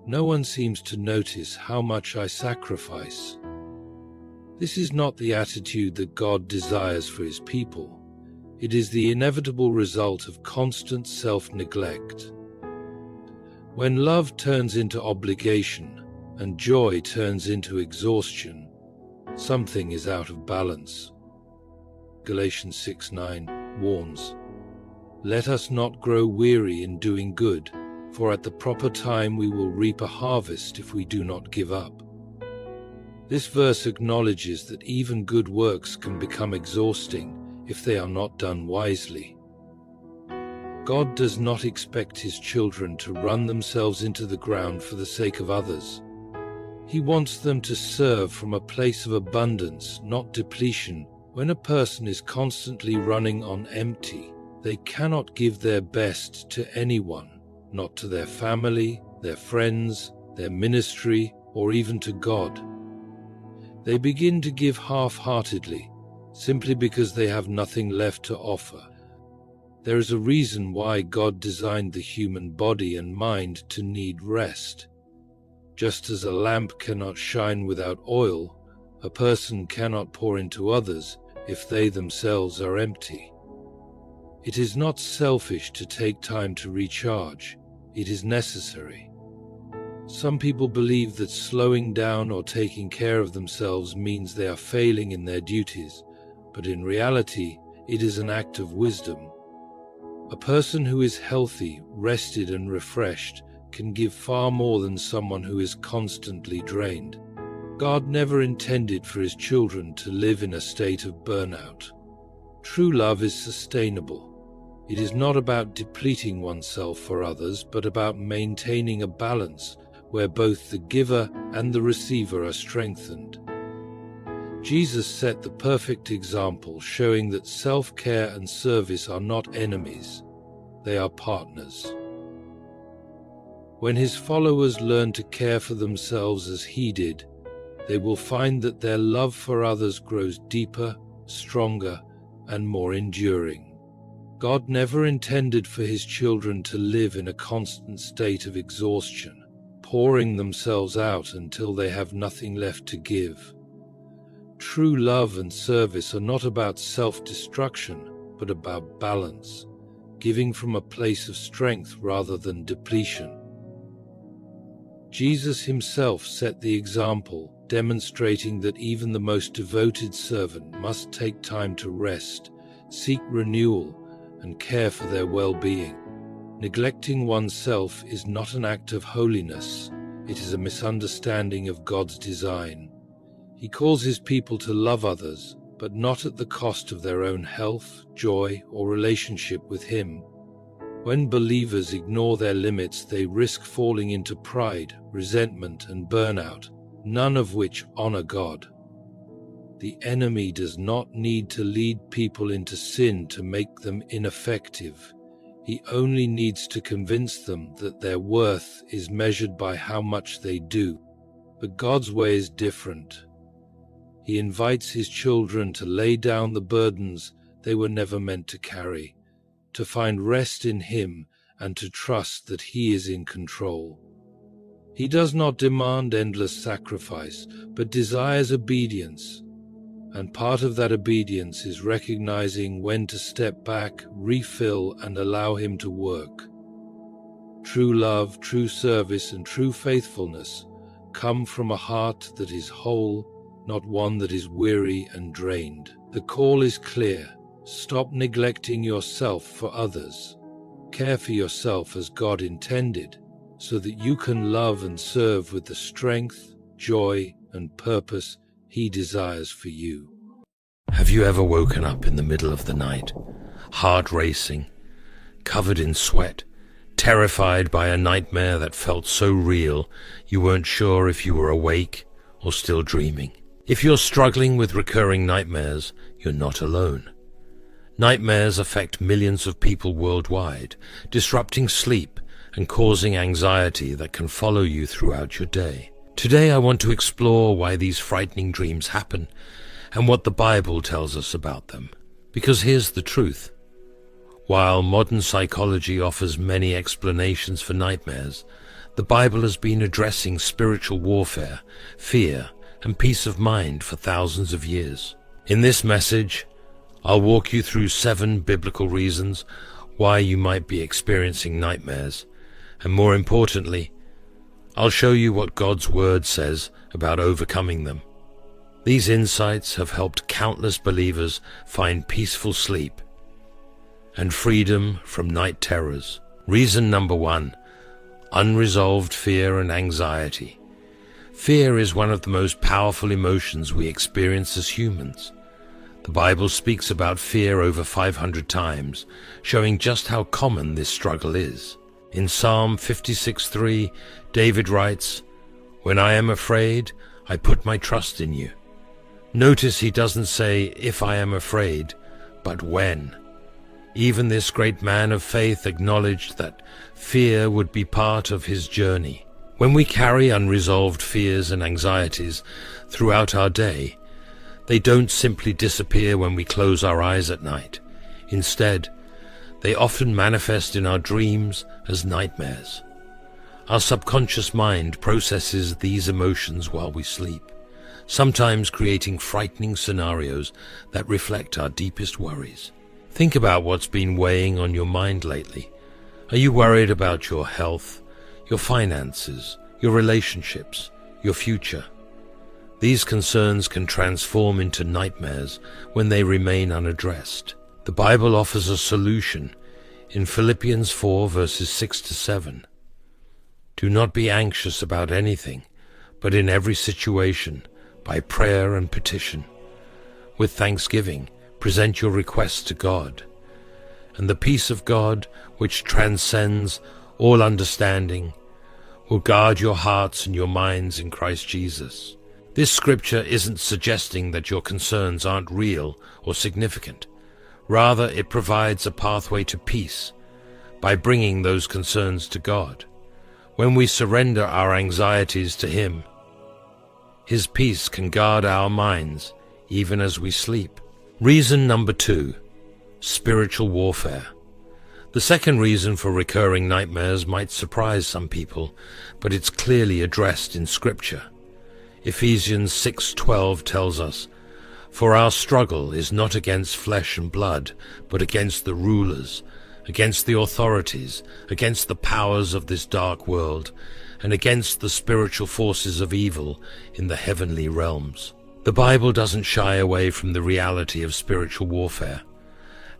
No one seems to notice how much I sacrifice. This is not the attitude that God desires for his people. It is the inevitable result of constant self-neglect. When love turns into obligation and joy turns into exhaustion, something is out of balance. Galatians 6:9 warns, "Let us not grow weary in doing good, for at the proper time we will reap a harvest if we do not give up." This verse acknowledges that even good works can become exhausting if they are not done wisely. God does not expect his children to run themselves into the ground for the sake of others. He wants them to serve from a place of abundance, not depletion. When a person is constantly running on empty, they cannot give their best to anyone, not to their family, their friends, their ministry, or even to God. They begin to give half-heartedly, simply because they have nothing left to offer. There is a reason why God designed the human body and mind to need rest. Just as a lamp cannot shine without oil, a person cannot pour into others if they themselves are empty. It is not selfish to take time to recharge. It is necessary. Some people believe that slowing down or taking care of themselves means they are failing in their duties, but in reality, it is an act of wisdom. A person who is healthy, rested, and refreshed can give far more than someone who is constantly drained. God never intended for his children to live in a state of burnout. True love is sustainable. It is not about depleting oneself for others, but about maintaining a balance where both the giver and the receiver are strengthened. Jesus set the perfect example, showing that self-care and service are not enemies, they are partners. When his followers learn to care for themselves as he did, they will find that their love for others grows deeper, stronger, and more enduring. God never intended for his children to live in a constant state of exhaustion, pouring themselves out until they have nothing left to give. True love and service are not about self-destruction, but about balance, giving from a place of strength rather than depletion. Jesus himself set the example, demonstrating that even the most devoted servant must take time to rest, seek renewal, and care for their well-being. Neglecting oneself is not an act of holiness, it is a misunderstanding of God's design. He calls his people to love others, but not at the cost of their own health, joy, or relationship with him. When believers ignore their limits, they risk falling into pride, resentment, and burnout, none of which honor God. The enemy does not need to lead people into sin to make them ineffective. He only needs to convince them that their worth is measured by how much they do. But God's way is different. He invites his children to lay down the burdens they were never meant to carry, to find rest in him and to trust that he is in control. He does not demand endless sacrifice, but desires obedience. And part of that obedience is recognizing when to step back, refill, and allow him to work. True love, true service, and true faithfulness come from a heart that is whole, not one that is weary and drained. The call is clear. Stop neglecting yourself for others. Care for yourself as God intended, so that you can love and serve with the strength, joy, and purpose he desires for you. Have you ever woken up in the middle of the night, heart racing, covered in sweat, terrified by a nightmare that felt so real you weren't sure if you were awake or still dreaming? If you're struggling with recurring nightmares, you're not alone. Nightmares affect millions of people worldwide, disrupting sleep and causing anxiety that can follow you throughout your day. Today I want to explore why these frightening dreams happen and what the Bible tells us about them. Because here's the truth. While modern psychology offers many explanations for nightmares, The Bible has been addressing spiritual warfare, fear, and peace of mind for thousands of years. In this message, I'll walk you through 7 biblical reasons why you might be experiencing nightmares, and more importantly, I'll show you what God's Word says about overcoming them. These insights have helped countless believers find peaceful sleep and freedom from night terrors. Reason number 1, unresolved fear and anxiety. Fear is one of the most powerful emotions we experience as humans. The Bible speaks about fear over 500 times, showing just how common this struggle is. In Psalm 56:3, David writes, "When I am afraid, I put my trust in you." Notice he doesn't say, "if I am afraid," but "when." Even this great man of faith acknowledged that fear would be part of his journey. When we carry unresolved fears and anxieties throughout our day, they don't simply disappear when we close our eyes at night. Instead, they often manifest in our dreams as nightmares. Our subconscious mind processes these emotions while we sleep, sometimes creating frightening scenarios that reflect our deepest worries. Think about what's been weighing on your mind lately. Are you worried about your health, your finances, your relationships, your future? These concerns can transform into nightmares when they remain unaddressed. The Bible offers a solution in Philippians 4 verses 6 to 7. Do not be anxious about anything, but in every situation, by prayer and petition, with thanksgiving, present your requests to God, and the peace of God, which transcends all understanding, will guard your hearts and your minds in Christ Jesus. This scripture isn't suggesting that your concerns aren't real or significant. Rather, it provides a pathway to peace by bringing those concerns to God. When we surrender our anxieties to Him, His peace can guard our minds even as we sleep. Reason number 2, spiritual warfare. The second reason for recurring nightmares might surprise some people, but it's clearly addressed in Scripture. Ephesians 6:12 tells us, "For our struggle is not against flesh and blood, but against the rulers, against the authorities, against the powers of this dark world, and against the spiritual forces of evil in the heavenly realms." The Bible doesn't shy away from the reality of spiritual warfare.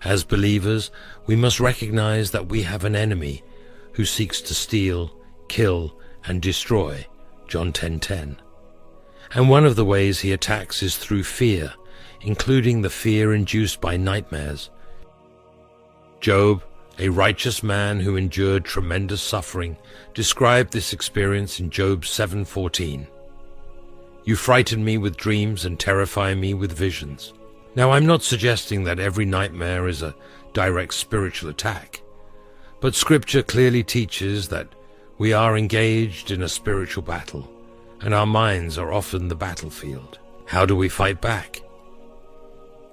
As believers, we must recognize that we have an enemy who seeks to steal, kill, and destroy, John 10:10. And one of the ways he attacks is through fear, including the fear induced by nightmares. Job, a righteous man who endured tremendous suffering, described this experience in Job 7:14. "You frighten me with dreams and terrify me with visions." Now, I'm not suggesting that every nightmare is a direct spiritual attack, but Scripture clearly teaches that we are engaged in a spiritual battle, and our minds are often the battlefield. How do we fight back?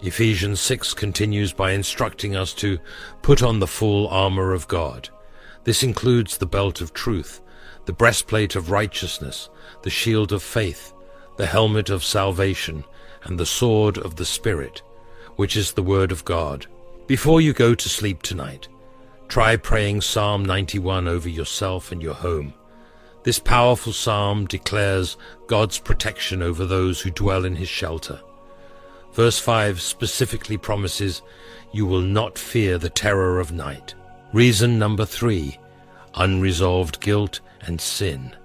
Ephesians 6 continues by instructing us to put on the full armor of God. This includes the belt of truth, the breastplate of righteousness, the shield of faith, the helmet of salvation, and the sword of the Spirit, which is the Word of God. Before you go to sleep tonight, try praying Psalm 91 over yourself and your home. This powerful psalm declares God's protection over those who dwell in His shelter. Verse 5 specifically promises, "You will not fear the terror of night." Reason number 3, unresolved guilt and sin.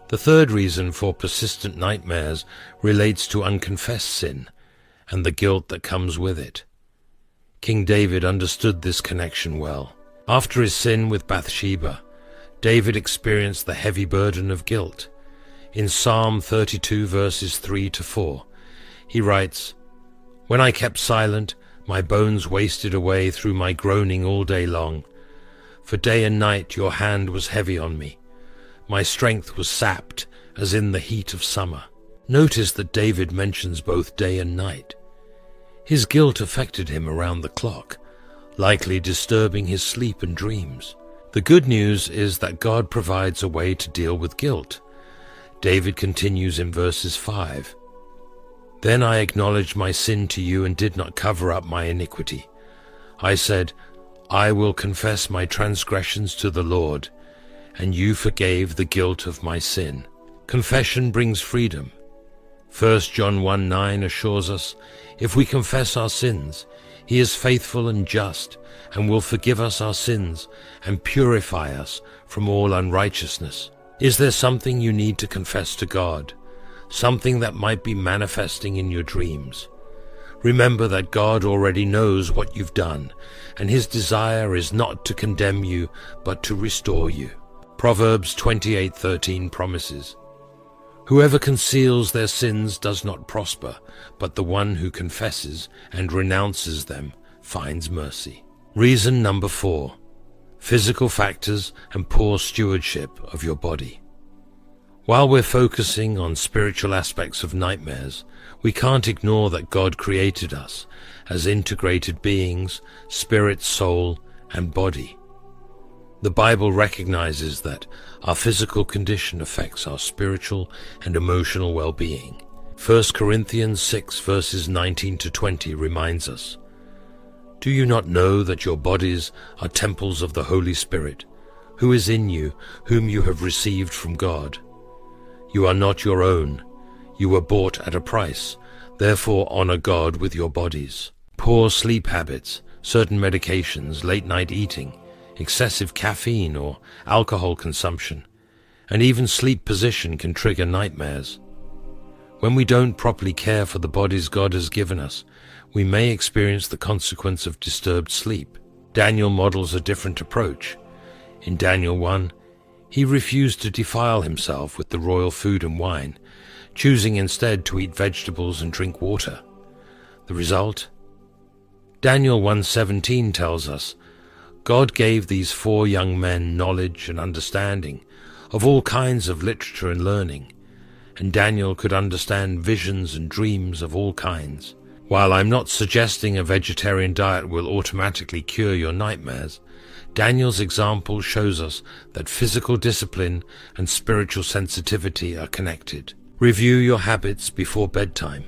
The third reason for persistent nightmares relates to unconfessed sin and the guilt that comes with it. King David understood this connection well. After his sin with Bathsheba, David experienced the heavy burden of guilt. In Psalm 32 verses 3 to 4, he writes, "When I kept silent, my bones wasted away through my groaning all day long. For day and night your hand was heavy on me. My strength was sapped as in the heat of summer." Notice that David mentions both day and night. His guilt affected him around the clock, likely disturbing his sleep and dreams. The good news is that God provides a way to deal with guilt. David continues in verses 5. Then I acknowledged my sin to you and did not cover up my iniquity. I said, I will confess my transgressions to the Lord, and you forgave the guilt of my sin. Confession brings freedom. 1 John 1:9 assures us, if we confess our sins, he is faithful and just, and will forgive us our sins and purify us from all unrighteousness. Is there something you need to confess to God? Something that might be manifesting in your dreams? Remember that God already knows what you've done, and his desire is not to condemn you, but to restore you. Proverbs 28:13 promises, whoever conceals their sins does not prosper, but the one who confesses and renounces them finds mercy. Reason number 4, physical factors and poor stewardship of your body. While we're focusing on spiritual aspects of nightmares, we can't ignore that God created us as integrated beings, spirit, soul, and body. The Bible recognizes that our physical condition affects our spiritual and emotional well-being. 1 Corinthians 6 verses 19 to 20 reminds us, do you not know that your bodies are temples of the Holy Spirit, who is in you, whom you have received from God? You are not your own. You were bought at a price. Therefore honor God with your bodies. Poor sleep habits, certain medications, late-night eating, excessive caffeine or alcohol consumption, and even sleep position can trigger nightmares. When we don't properly care for the bodies God has given us, we may experience the consequence of disturbed sleep. Daniel models a different approach. In Daniel 1, he refused to defile himself with the royal food and wine, choosing instead to eat vegetables and drink water. The result? Daniel 1:17 tells us, God gave these 4 young men knowledge and understanding of all kinds of literature and learning, and Daniel could understand visions and dreams of all kinds. While I'm not suggesting a vegetarian diet will automatically cure your nightmares, Daniel's example shows us that physical discipline and spiritual sensitivity are connected. Review your habits before bedtime.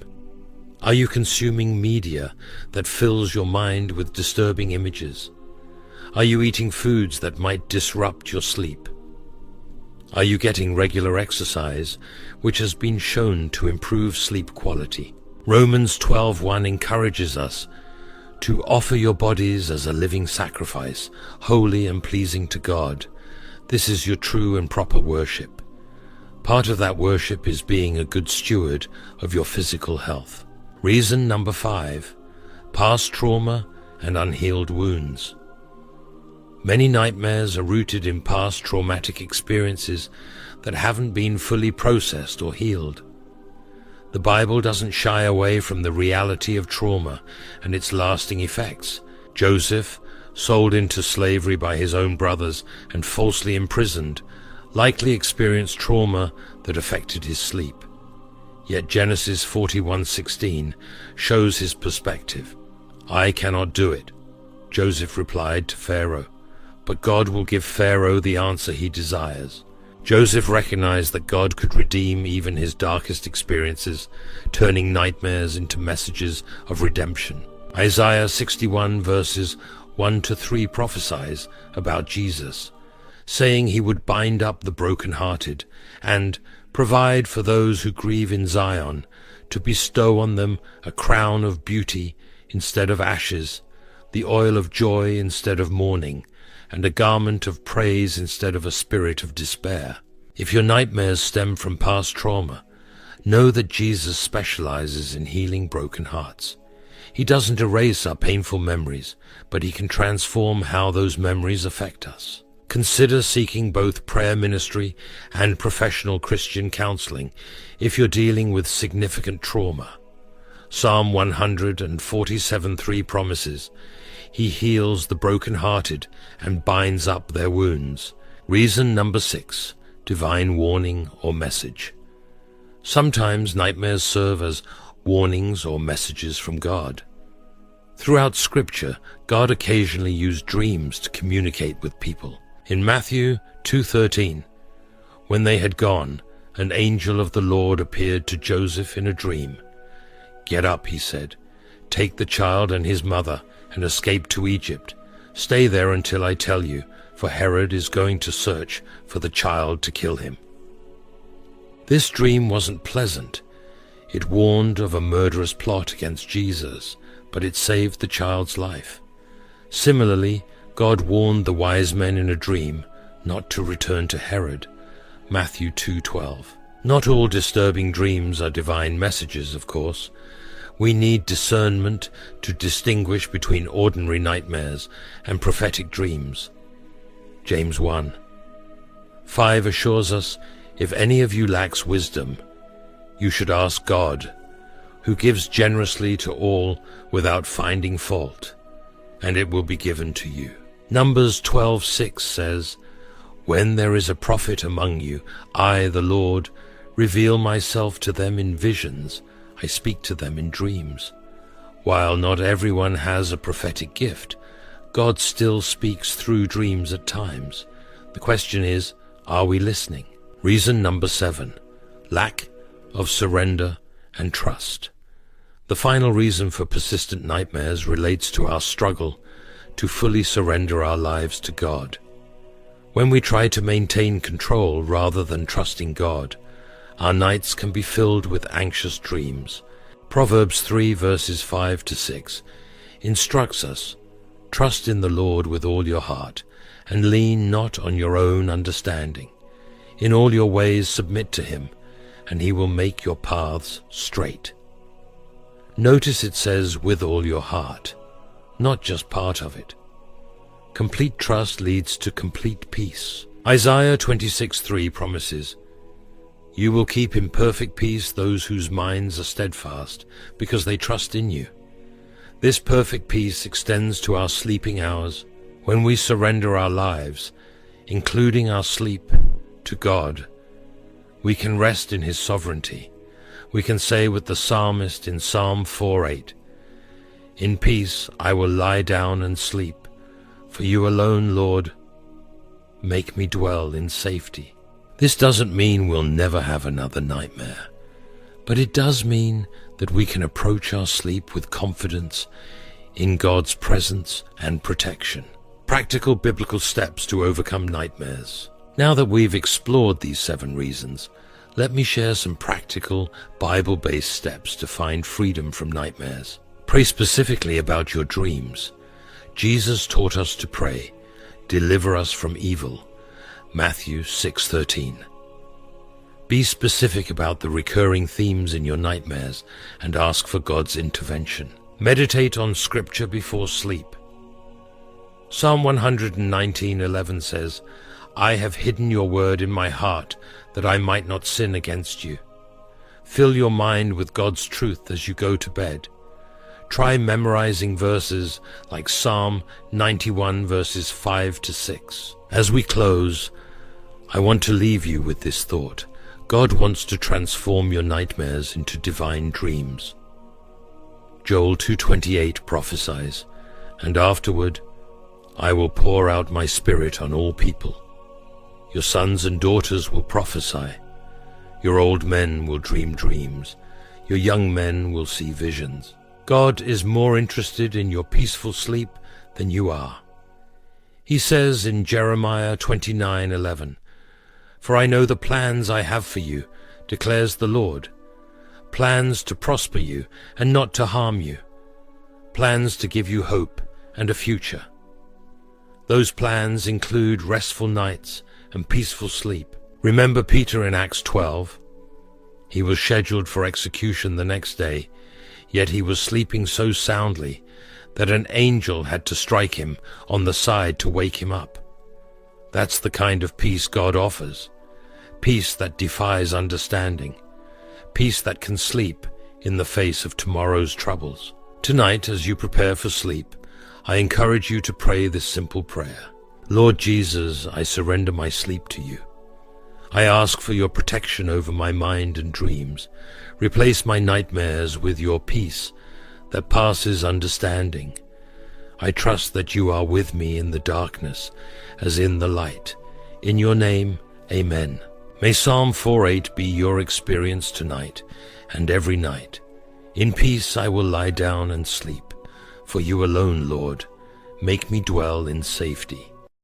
Are you consuming media that fills your mind with disturbing images? Are you eating foods that might disrupt your sleep? Are you getting regular exercise, which has been shown to improve sleep quality? Romans 12:1 encourages us to offer your bodies as a living sacrifice, holy and pleasing to God. This is your true and proper worship. Part of that worship is being a good steward of your physical health. Reason number 5, past trauma and unhealed wounds. Many nightmares are rooted in past traumatic experiences that haven't been fully processed or healed. The Bible doesn't shy away from the reality of trauma and its lasting effects. Joseph, sold into slavery by his own brothers and falsely imprisoned, likely experienced trauma that affected his sleep. Yet Genesis 41:16 shows his perspective. I cannot do it, Joseph replied to Pharaoh, but God will give Pharaoh the answer he desires. Joseph recognized that God could redeem even his darkest experiences, turning nightmares into messages of redemption. Isaiah 61 verses 1 to 3 prophesies about Jesus, saying he would bind up the brokenhearted and provide for those who grieve in Zion, to bestow on them a crown of beauty instead of ashes, the oil of joy instead of mourning, and a garment of praise instead of a spirit of despair. If your nightmares stem from past trauma, know that Jesus specializes in healing broken hearts. He doesn't erase our painful memories, but he can transform how those memories affect us. Consider seeking both prayer ministry and professional Christian counseling if you're dealing with significant trauma. Psalm 147:3 promises, he heals the brokenhearted and binds up their wounds. Reason number 6, divine warning or message. Sometimes nightmares serve as warnings or messages from God. Throughout Scripture, God occasionally used dreams to communicate with people. In Matthew 2:13, when they had gone, an angel of the Lord appeared to Joseph in a dream. "Get up," he said, "take the child and his mother and escape to Egypt. Stay there until I tell you, for Herod is going to search for the child to kill him." This dream wasn't pleasant. It warned of a murderous plot against Jesus, but it saved the child's life. Similarly, God warned the wise men in a dream not to return to Herod. Matthew 2:12. Not all disturbing dreams are divine messages, of course. We need discernment to distinguish between ordinary nightmares and prophetic dreams. James 1:5 assures us, "If any of you lacks wisdom, you should ask God, who gives generously to all without finding fault, and it will be given to you." Numbers 12:6 says, "When there is a prophet among you, I, the Lord, reveal myself to them in visions. I speak to them in dreams." While not everyone has a prophetic gift, God still speaks through dreams at times. The question is, are we listening? Reason number 7, lack of surrender and trust. The final reason for persistent nightmares relates to our struggle to fully surrender our lives to God. When we try to maintain control rather than trusting God, our nights can be filled with anxious dreams. Proverbs 3 verses 5 to 6 instructs us, "Trust in the Lord with all your heart, and lean not on your own understanding. In all your ways submit to him, and he will make your paths straight." Notice it says with all your heart, not just part of it. Complete trust leads to complete peace. Isaiah 26:3 promises, "You will keep in perfect peace those whose minds are steadfast, because they trust in you." This perfect peace extends to our sleeping hours. When we surrender our lives, including our sleep, to God, we can rest in his sovereignty. We can say with the psalmist in Psalm 4:8, "In peace I will lie down and sleep, for you alone, Lord, make me dwell in safety." This doesn't mean we'll never have another nightmare, but it does mean that we can approach our sleep with confidence in God's presence and protection. Practical biblical steps to overcome nightmares. Now that we've explored these 7 reasons, let me share some practical Bible-based steps to find freedom from nightmares. Pray specifically about your dreams. Jesus taught us to pray, "Deliver us from evil." Matthew 6:13. Be specific about the recurring themes in your nightmares and ask for God's intervention. Meditate on Scripture before sleep. Psalm 119:11 says, "I have hidden your word in my heart that I might not sin against you." Fill your mind with God's truth as you go to bed. Try memorizing verses like Psalm 91 verses 5 to 6. As we close, I want to leave you with this thought. God wants to transform your nightmares into divine dreams. Joel 2:28 prophesies, "And afterward I will pour out my spirit on all people. Your sons and daughters will prophesy. Your old men will dream dreams. Your young men will see visions." God is more interested in your peaceful sleep than you are. He says in Jeremiah 29:11, "For I know the plans I have for you, declares the Lord, plans to prosper you and not to harm you, plans to give you hope and a future." Those plans include restful nights and peaceful sleep. Remember Peter in Acts 12? He was scheduled for execution the next day, yet he was sleeping so soundly that an angel had to strike him on the side to wake him up. That's the kind of peace God offers. Peace that defies understanding. Peace that can sleep in the face of tomorrow's troubles. Tonight, as you prepare for sleep, I encourage you to pray this simple prayer. Lord Jesus, I surrender my sleep to you. I ask for your protection over my mind and dreams. Replace my nightmares with your peace that passes understanding. I trust that you are with me in the darkness, as in the light. In your name, amen. May Psalm 4:8 be your experience tonight and every night. In peace I will lie down and sleep, for you alone, Lord, make me dwell in safety.